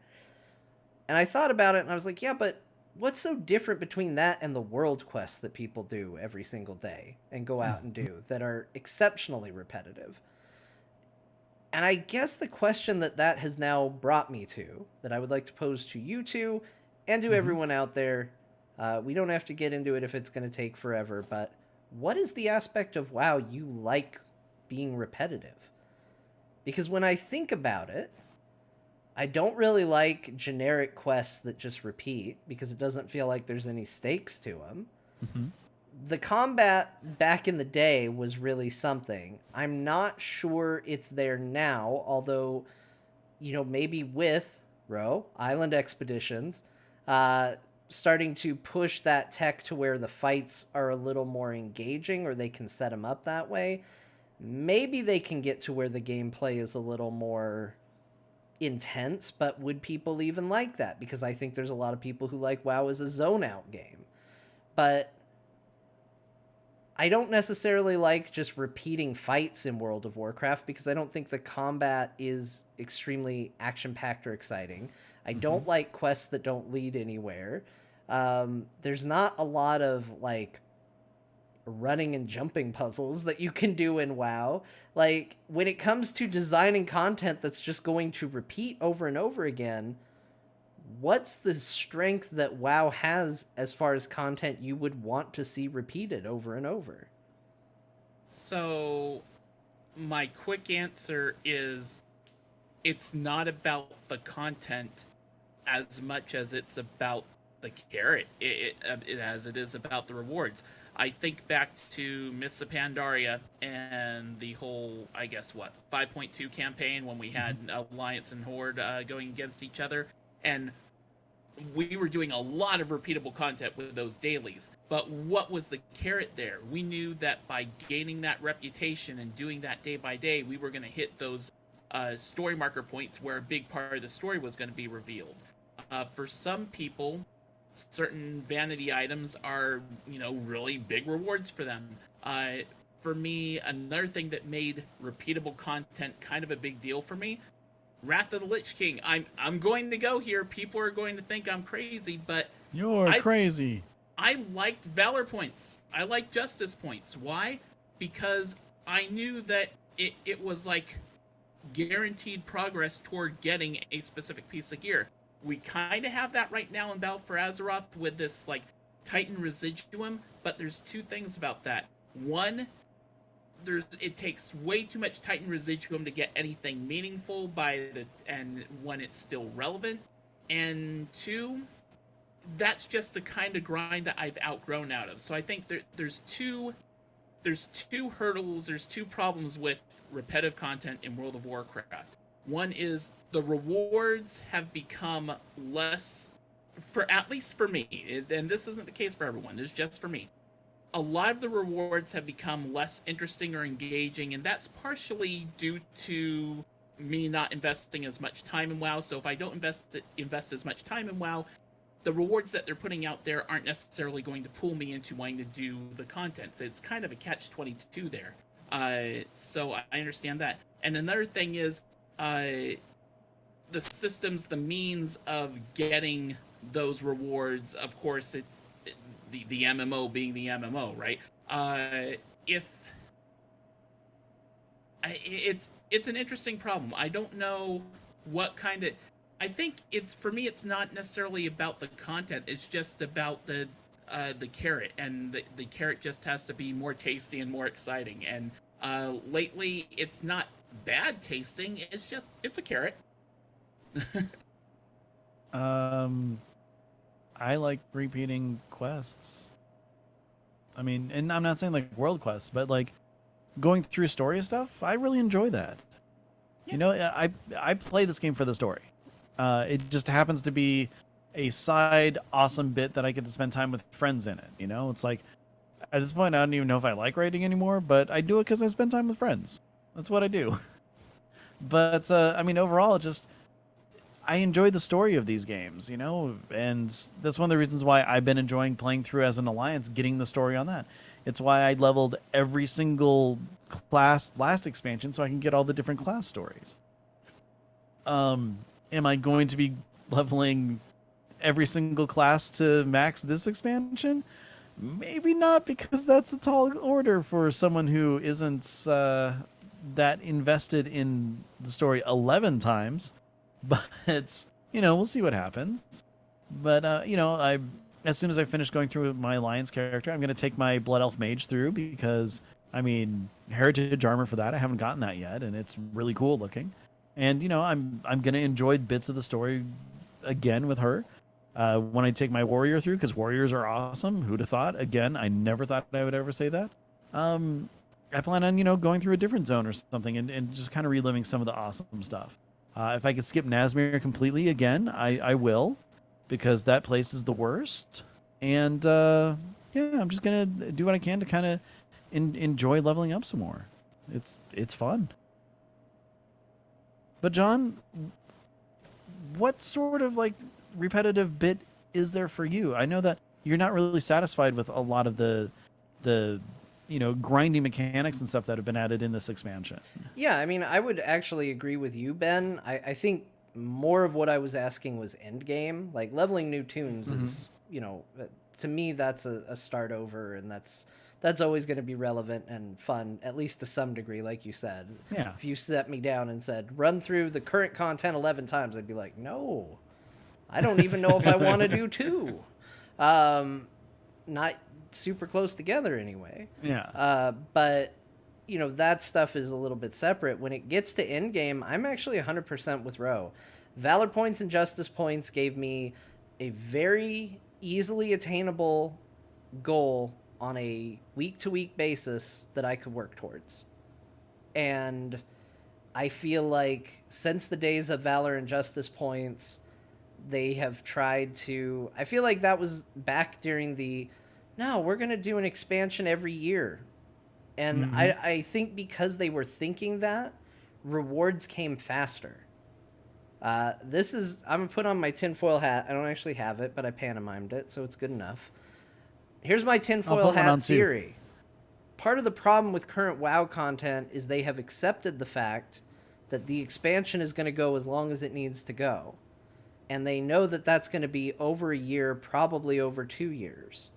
And I thought about it, and I was like, yeah, but what's so different between that and the world quests that people do every single day and go out and do that are exceptionally repetitive? And I guess the question that has now brought me to, that I would like to pose to you two and to everyone out there, we don't have to get into it if it's going to take forever, but what is the aspect of WoW you like being repetitive? Because when I think about it, I don't really like generic quests that just repeat because it doesn't feel like there's any stakes to them. Mm-hmm. The combat back in the day was really something. I'm not sure it's there now, although, you know, maybe with Island Expeditions, starting to push that tech to where the fights are a little more engaging, or they can set them up that way. Maybe they can get to where the gameplay is a little more intense, but would people even like that? Because I think there's a lot of people who like WoW as a zone out game. But I don't necessarily like just repeating fights in World of Warcraft because I don't think the combat is extremely action-packed or exciting. I don't like quests that don't lead anywhere. There's not a lot of, like, running and jumping puzzles that you can do in WoW. Like, when it comes to designing content that's just going to repeat over and over again, what's the strength that WoW has as far as content you would want to see repeated over and over? So, my quick answer is it's not about the content as much as it's about the carrot, as it is about the rewards. I think back to Mists of Pandaria and the whole, 5.2 campaign when we had Alliance and Horde going against each other. And we were doing a lot of repeatable content with those dailies. But what was the carrot there? We knew that by gaining that reputation and doing that day by day, we were going to hit those story marker points where a big part of the story was going to be revealed. For some people, certain vanity items are, really big rewards for them. For me, another thing that made repeatable content kind of a big deal for me, Wrath of the Lich King. I'm going to go here. People are going to think I'm crazy, but You're crazy. I liked Valor points. I liked Justice points. Why? Because I knew that it was like guaranteed progress toward getting a specific piece of gear. We kind of have that right now in Battle for Azeroth with this, like, Titan Residuum, but there's two things about that. One, it takes way too much Titan Residuum to get anything meaningful and when it's still relevant. And two, that's just the kind of grind that I've outgrown out of. So I think there's two hurdles, there's two problems with repetitive content in World of Warcraft. One is the rewards have become less, at least for me, and this isn't the case for everyone, this is just for me. A lot of the rewards have become less interesting or engaging, and that's partially due to me not investing as much time in WoW. So if I don't invest as much time in WoW, the rewards that they're putting out there aren't necessarily going to pull me into wanting to do the content. So it's kind of a catch-22 there. So I understand that. And another thing is, the systems, the means of getting those rewards, of course, it's the MMO being the MMO, right? It's an interesting problem. I don't know what kind of... I think for me, it's not necessarily about the content. It's just about the carrot, and the carrot just has to be more tasty and more exciting. And lately, it's not bad tasting. It's a carrot. I like repeating quests. I mean, and I'm not saying like world quests, but like going through story stuff. I really enjoy that. Yeah. You know, I play this game for the story. It just happens to be a side awesome bit that I get to spend time with friends in it. You know, it's like at this point I don't even know if I like writing anymore, but I do it because I spend time with friends. That's what I do. But I mean, overall, it just I enjoy the story of these games, you know, and that's one of the reasons why I've been enjoying playing through as an alliance, getting the story on that. It's why I leveled every single class last expansion so I can get all the different class stories. Am I going to be leveling every single class to max this expansion? Maybe not, because that's a tall order for someone who isn't that invested in the story 11 times. But you know, we'll see what happens. But you know, I as soon as I finish going through my alliance character, I'm going to take my blood elf mage through, because I mean, heritage armor for that I haven't gotten that yet, and it's really cool looking. And you know, I'm going to enjoy bits of the story again with her. When I take my warrior through, because warriors are awesome. Who'd have thought? Again, I never thought I would ever say that. I plan on, you know, going through a different zone or something, and just kind of reliving some of the awesome stuff. If I could skip Nazmir completely again, I will, because that place is the worst. And yeah, I'm just gonna do what I can to kind of enjoy leveling up some more. It's fun. But John, what sort of like repetitive bit is there for you? I know that you're not really satisfied with a lot of the you know, grinding mechanics and stuff that have been added in this expansion. Yeah, I mean, I would actually agree with you, Ben. I think more of what I was asking was end game. Like, leveling new tunes is, you know, to me, that's a start over, and that's always going to be relevant and fun, at least to some degree, like you said. Yeah. If you set me down and said, run through the current content 11 times, I'd be like, no, I don't even know if I want to do 2. Not super close together anyway. Yeah. But you know, that stuff is a little bit separate. When it gets to end game, I'm actually 100% with Ro. Valor points and justice points gave me a very easily attainable goal on a week-to-week basis that I could work towards. And I feel like since the days of Valor and Justice points, they have tried to... I feel like that was back during the, no, we're going to do an expansion every year. And I think because they were thinking that, rewards came faster. This is... I'm going to put on my tinfoil hat. I don't actually have it, but I pantomimed it, so it's good enough. Here's my tinfoil hat theory. Part of the problem with current WoW content is they have accepted the fact that the expansion is going to go as long as it needs to go. And they know that that's going to be over a year, probably over 2 years.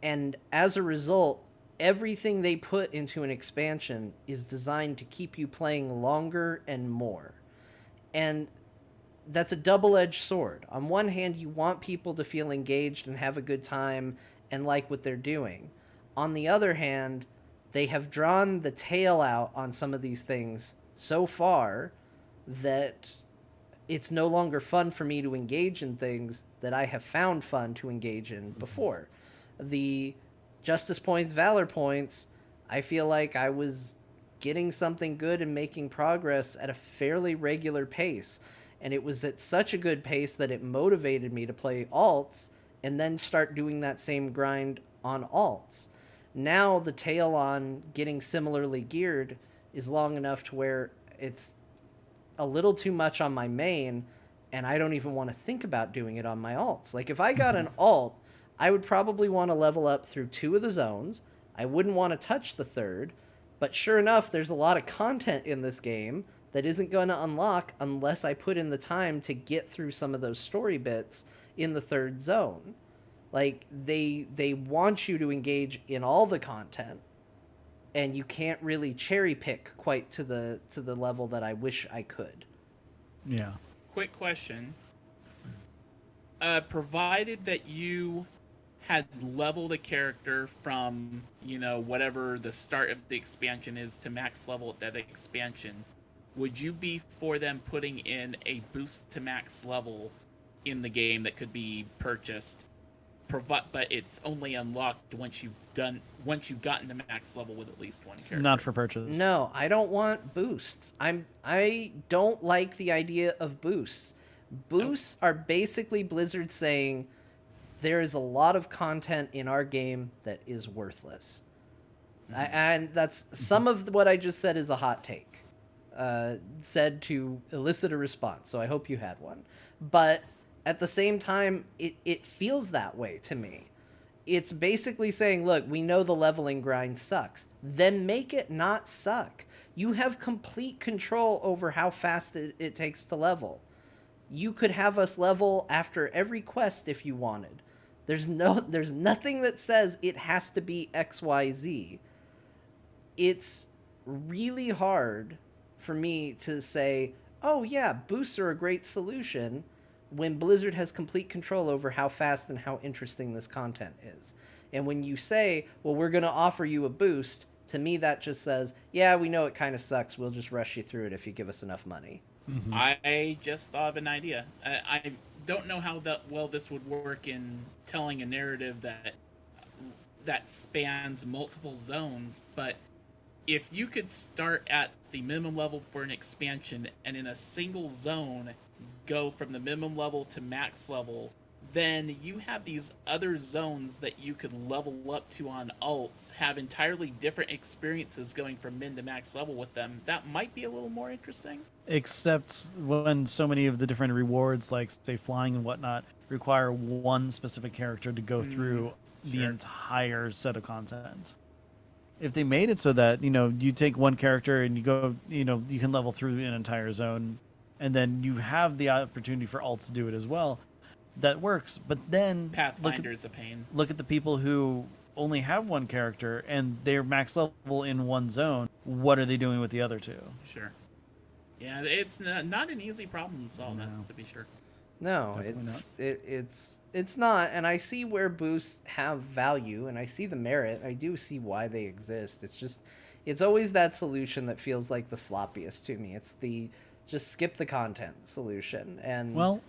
And as a result, everything they put into an expansion is designed to keep you playing longer and more. And that's a double-edged sword. On one hand, you want people to feel engaged and have a good time and like what they're doing. On the other hand, they have drawn the tail out on some of these things so far that it's no longer fun for me to engage in things that I have found fun to engage in before. The Justice points, Valor points, I feel like I was getting something good and making progress at a fairly regular pace. And it was at such a good pace that it motivated me to play alts and then start doing that same grind on alts. Now the tail on getting similarly geared is long enough to where it's a little too much on my main, and I don't even want to think about doing it on my alts. Like, if I got an alt, I would probably want to level up through 2 of the zones. I wouldn't want to touch the 3rd, but sure enough, there's a lot of content in this game that isn't going to unlock unless I put in the time to get through some of those story bits in the 3rd zone. Like, they want you to engage in all the content, and you can't really cherry pick quite to the level that I wish I could. Yeah. Quick question. Provided that you had leveled a character from, you know, whatever the start of the expansion is to max level at that expansion, would you be for them putting in a boost to max level in the game that could be purchased, but it's only unlocked once you've gotten to max level with at least one character? Not for purchase. No, I don't want boosts. I don't like the idea of boosts. Boosts are basically Blizzard saying there is a lot of content in our game that is worthless. And that's some of what I just said is a hot take, said to elicit a response. So I hope you had one. But at the same time, it feels that way to me. It's basically saying, look, we know the leveling grind sucks. Then make it not suck. You have complete control over how fast it takes to level. You could have us level after every quest if you wanted. There's nothing that says it has to be XYZ. It's really hard for me to say, oh yeah, boosts are a great solution, when Blizzard has complete control over how fast and how interesting this content is. And when you say, well, we're going to offer you a boost, to me that just says, yeah, we know it kind of sucks. We'll just rush you through it if you give us enough money. Mm-hmm. I just thought of an idea. I don't know how well this would work in telling a narrative that spans multiple zones, but if you could start at the minimum level for an expansion and in a single zone go from the minimum level to max level, then you have these other zones that you could level up to on alts, have entirely different experiences going from min to max level with them. That might be a little more interesting. Except when so many of the different rewards, like say flying and whatnot, require one specific character to go through the entire set of content. If they made it so that, you take one character and you go, you can level through an entire zone, and then you have the opportunity for alts to do it as well, that works. But then Pathfinder's a pain. Look at the people who only have one character and they're max level in one zone. What are they doing with the other two? Sure. Yeah, it's not an easy problem to solve, that's to be sure. No, it's not, and I see where boosts have value, and I see the merit. I do see why they exist. It's always that solution that feels like the sloppiest to me. It's the just skip the content solution. And well,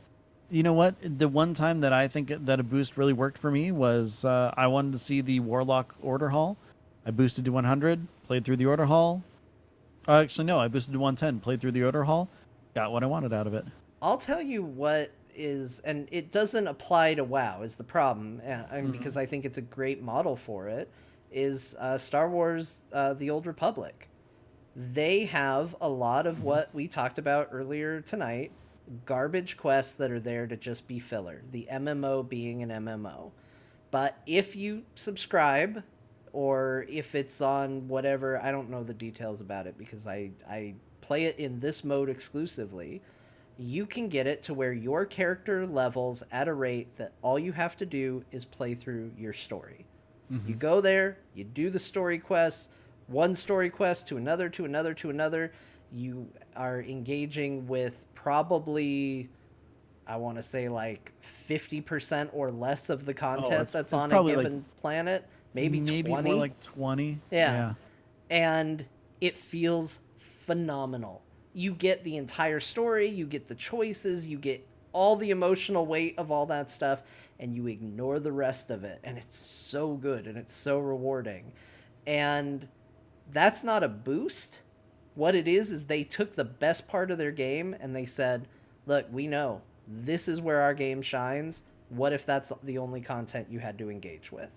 you know what? The one time that I think that a boost really worked for me was I wanted to see the Warlock Order Hall. I boosted to 100, played through the Order Hall. Actually, no, I boosted to 110, played through the Order Hall, got what I wanted out of it. I'll tell you what is, and it doesn't apply to WoW is the problem, and because I think it's a great model for it, is Star Wars The Old Republic. They have a lot of what we talked about earlier tonight, garbage quests that are there to just be filler, the MMO being an MMO. But if you subscribe, or if it's on whatever, I don't know the details about it because I play it in this mode exclusively, you can get it to where your character levels at a rate that all you have to do is play through your story. You go there, you do the story quests, one story quest to another, to another, to another. You are engaging with probably, I want to say like 50% or less of the content that's on a given planet. Maybe 20. More like 20. Yeah. And it feels phenomenal. You get the entire story, you get the choices, you get all the emotional weight of all that stuff, and you ignore the rest of it. And it's so good and it's so rewarding. And that's not a boost. What it is they took the best part of their game and they said, look, we know this is where our game shines. What if that's the only content you had to engage with?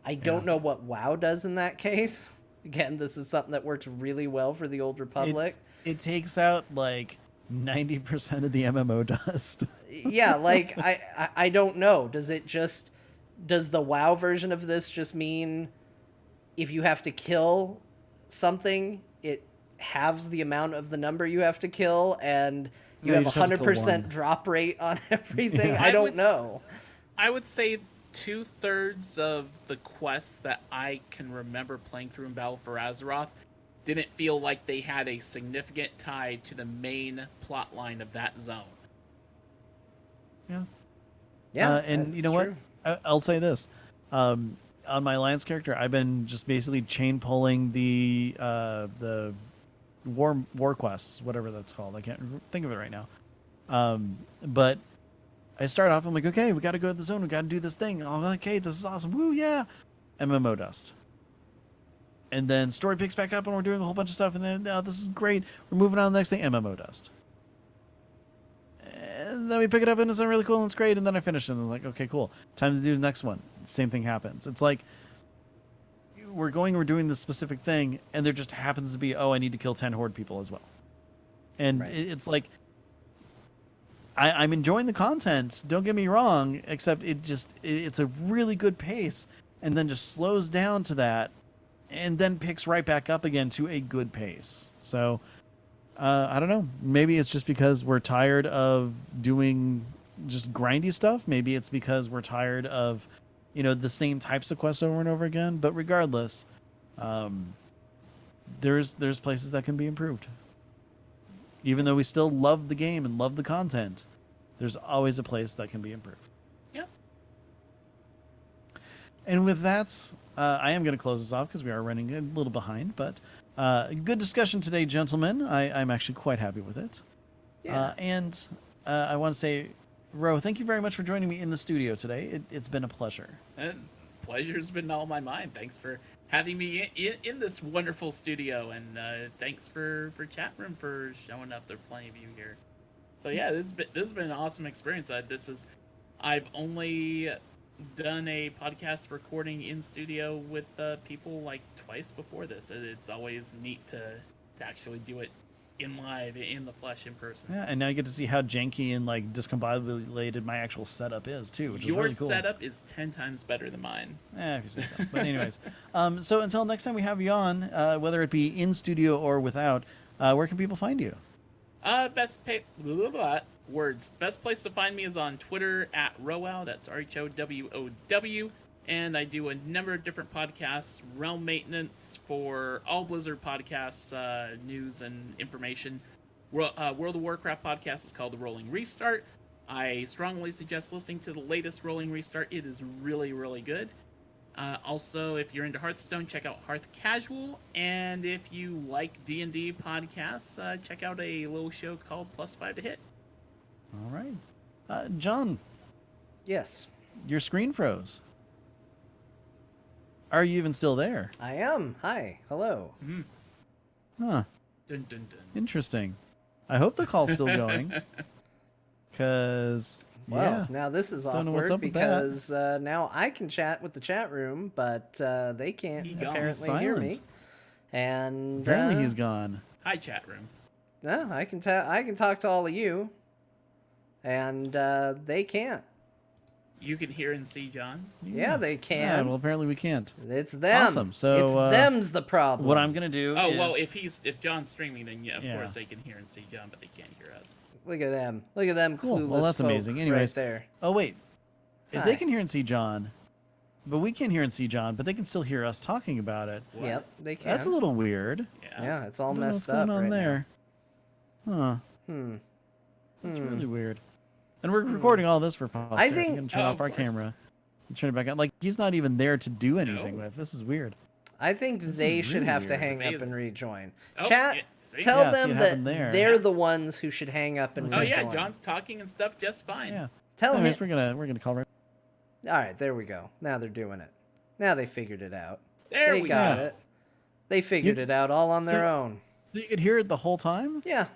I don't know what WoW does in that case. Again, this is something that works really well for the Old Republic. It takes out like 90% of the MMO dust. Yeah, like I don't know. Does the WoW version of this just mean if you have to kill something, it halves the amount of the number you have to kill, and you have 100% drop rate on everything? Yeah. I don't know. I would say 2/3 of the quests that I can remember playing through in Battle for Azeroth didn't feel like they had a significant tie to the main plot line of that zone. Yeah, and you know true. What? I'll say this. On my Alliance character, I've been just basically chain pulling the war quests, whatever that's called. I can't think of it right now. But I start off, I'm like, okay, we got to go to the zone. We got to do this thing. I'm like, okay, this is awesome. Woo, yeah. MMO dust. And then story picks back up and we're doing a whole bunch of stuff. And then, oh, this is great. We're moving on to the next thing. MMO dust. And then we pick it up and it's really cool and it's great. And then I finish it and I'm like, okay, cool. Time to do the next one. Same thing happens. It's like we're doing this specific thing and there just happens to be, oh, I need to kill 10 horde people as well. And Right. it's like, I'm enjoying the content, don't get me wrong, except it's a really good pace and then just slows down to that and then picks right back up again to a good pace. So, I don't know. Maybe it's just because we're tired of doing just grindy stuff. Maybe it's because we're tired of, the same types of quests over and over again. But regardless, there's places that can be improved. Even though we still love the game and love the content, there's always a place that can be improved. Yep. And with that, I am going to close this off because we are running a little behind. But good discussion today, gentlemen. I'm actually quite happy with it. Yeah. And I want to say, Ro, thank you very much for joining me in the studio today. It's been a pleasure. Pleasure's been all my mind. Thanks for having me in this wonderful studio, and thanks for chat room for showing up. There are plenty of you here. So yeah, this has been an awesome experience. I've only done a podcast recording in studio with people like twice before this. It's always neat to actually do it in live, in the flesh, in person. Yeah, and now you get to see how janky and like discombobulated my actual setup is too, which is Your really cool. setup is 10 times better than mine. If you say so. But anyways, so until next time we have you on, whether it be in studio or without, where can people find you? Best place to find me is on Twitter at Rowow. That's RHOWOW. And I do a number of different podcasts, Realm Maintenance for all Blizzard podcasts, news and information. World of Warcraft podcast is called The Rolling Restart. I strongly suggest listening to the latest Rolling Restart. It is really, really good. Also, if you're into Hearthstone, check out Hearth Casual. And if you like D&D podcasts, check out a little show called +5 to Hit. All right. John, Yes, your screen froze. Are you even still there? I am. Hi. Hello. Huh. Dun, dun, dun. Interesting. I hope the call's still going. Because, Well, yeah. now this is Don't know what's awkward up with that. because now I can chat with the chat room, but they can't He gone. apparently hear me. Silence. And Apparently he's gone. Hi, chat room. No, I can talk to all of you, and they can't. You can hear and see John. Yeah, they Yeah, can. well, apparently we can't. It's them. Awesome. So, it's them's the problem. What I'm going to do Oh is... well, if John's streaming, then yeah, of Yeah. course they can hear and see John, but they can't hear us. Look at them. Look at them. Cool. Clueless Well, that's folk amazing. Anyways. right there. Oh, wait. If they Hi. can hear and see John, but we can't hear and see John, but they can still hear us talking about it. What? Yep, they can. That's a little weird. Yeah. Yeah, it's all I don't know messed what's going up on right there. Huh. now. Hmm. That's really weird. And we're recording all this for posterity. think- I'm gonna turn Oh, off of our course. camera. And turn it back on. Like, he's not even there to do anything No. with. This is weird. I think This they is should really have to weird. hang up Amazing. and rejoin. Oh, Chat, yeah, see? tell Yeah, see them it that happened there. they're the ones who should hang up and Oh rejoin. yeah, John's talking and stuff just fine. Yeah. Tell Anyways, him. we're gonna call right. All right, there we go. Now they're doing it. Now they figured it out. There They we got go. it. They figured it out all on their So- own. So you could hear it the whole time. Yeah.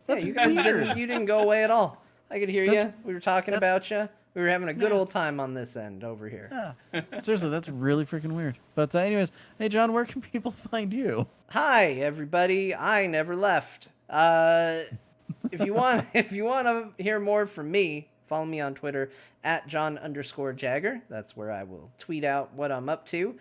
That's yeah, you guys weird. you didn't go away at all. I could hear That's- you. We were talking about you. We were having a good Yeah. old time on this end over here. Yeah. Seriously, that's really freaking weird. But anyways, hey John, where can people find you? Hi, everybody. I never left. If you want to hear more from me, follow me on Twitter at John_Jagger. That's where I will tweet out what I'm up to.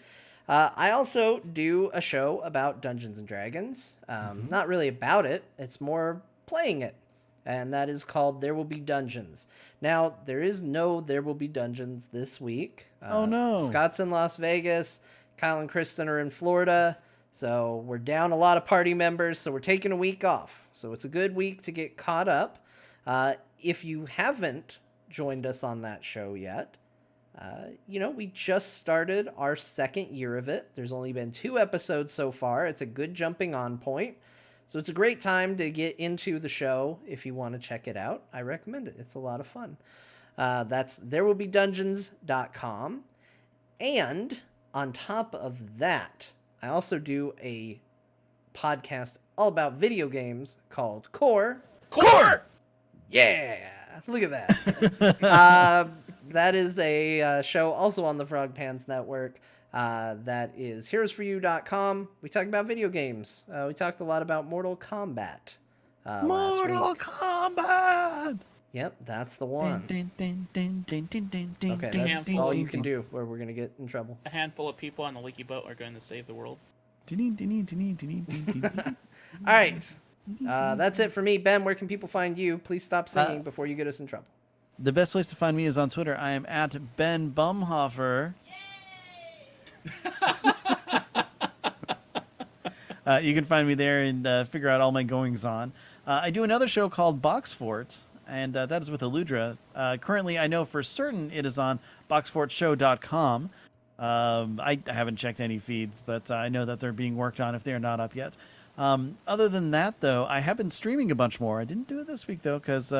I also do a show about Dungeons and Dragons. Not really about it. It's more playing it. And that is called There Will Be Dungeons. Now, there is no There Will Be Dungeons this week. Oh, no. Scott's in Las Vegas. Kyle and Kristen are in Florida. So we're down a lot of party members. So we're taking a week off. So it's a good week to get caught up. If you haven't joined us on that show yet, we just started our second year of it. There's only been 2 episodes so far. It's a good jumping on point. So it's a great time to get into the show if you want to check it out. I recommend it. It's a lot of fun. That's therewillbedungeons.com. And on top of that, I also do a podcast all about video games called Core. Core! Yeah, look at that. That is a show also on the Frog Pants Network. That is heroesforyou.com. We talk about video games. We talked a lot about Mortal Kombat last Mortal week. Kombat. Yep, that's the one. Okay, Okay, that's all you can do, or we're going to get in trouble. A handful of people on the leaky boat are going to save the world. All right. That's it for me. Ben, where can people find you? Please stop singing before you get us in trouble. The best place to find me is on Twitter. I am at Ben Bumhofer. You can find me there and figure out all my goings on. I do another show called Box Fort, and that is with Eludra. Currently, I know for certain it is on boxfortshow.com. I haven't checked any feeds, but I know that they're being worked on if they're not up yet. Other than that, though, I have been streaming a bunch more. I didn't do it this week, though, because,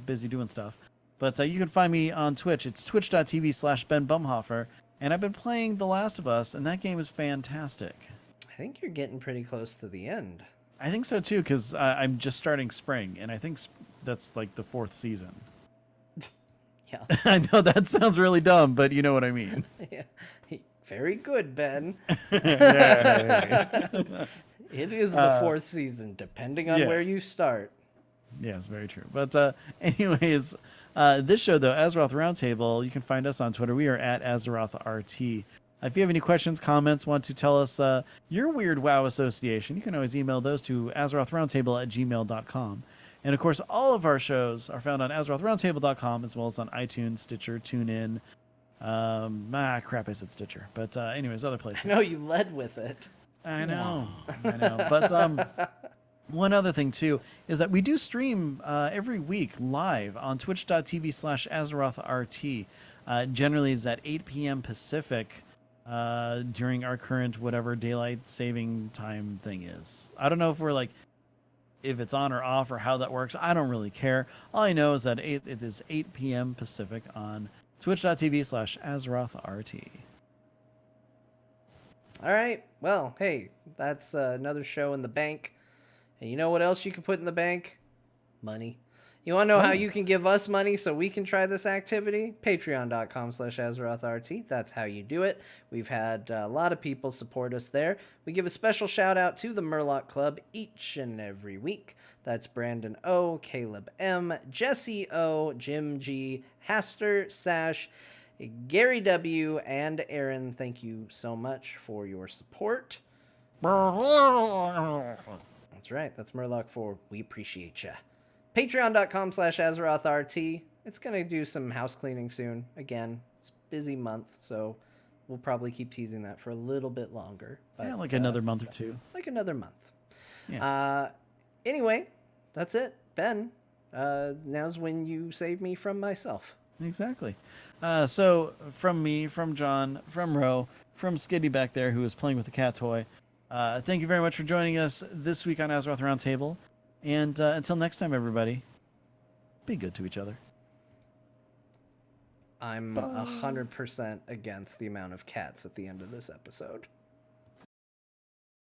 busy doing stuff. But you can find me on Twitch. It's twitch.tv/Ben Bumhofer. And I've been playing The Last of Us, and that game is fantastic. I think you're getting pretty close to the end. I think so, too, because I'm just starting spring, and I think that's like the 4th season. Yeah. I know that sounds really dumb, but you know what I mean. Yeah. Very good, Ben. Yeah. It is the 4th season, depending on where you start. Yes, very true. But anyways, this show, though, Azeroth RoundTable, you can find us on Twitter. We are at Azeroth RT. If you have any questions, comments, want to tell us your weird WoW association, you can always email those to azerothroundtable@gmail.com. And, of course, all of our shows are found on azerothroundtable.com, as well as on iTunes, Stitcher, TuneIn. Crap, I said Stitcher. But anyways, other places. No, you led with it. I know. But one other thing, too, is that we do stream every week live on twitch.tv/AzerothRT. Generally, it's at 8 p.m. Pacific during our current whatever daylight saving time thing is. I don't know if it's on or off or how that works. I don't really care. All I know is that it is 8 p.m. Pacific on twitch.tv/AzerothRT. All right. Well, hey, that's another show in the bank. And you know what else you can put in the bank? Money. You want to know how you can give us money so we can try this activity? Patreon.com/AzerothRT. That's how you do it. We've had a lot of people support us there. We give a special shout out to the Murloc Club each and every week. That's Brandon O, Caleb M, Jesse O, Jim G, Haster, Sash, Gary W, and Aaron. Thank you so much for your support. That's right. That's Murloc 4. We appreciate ya. Patreon.com/AzerothRT. It's going to do some house cleaning soon. Again, it's a busy month, so we'll probably keep teasing that for a little bit longer. But, Yeah, like another month or two. Like another month. Yeah. Anyway, that's it. Ben, now's when you save me from myself. Exactly. So from me, from John, from Ro, from Skiddy back there who is playing with the cat toy, thank you very much for joining us this week on Azeroth Roundtable. And until next time, everybody, be good to each other. I'm 100% against the amount of cats at the end of this episode.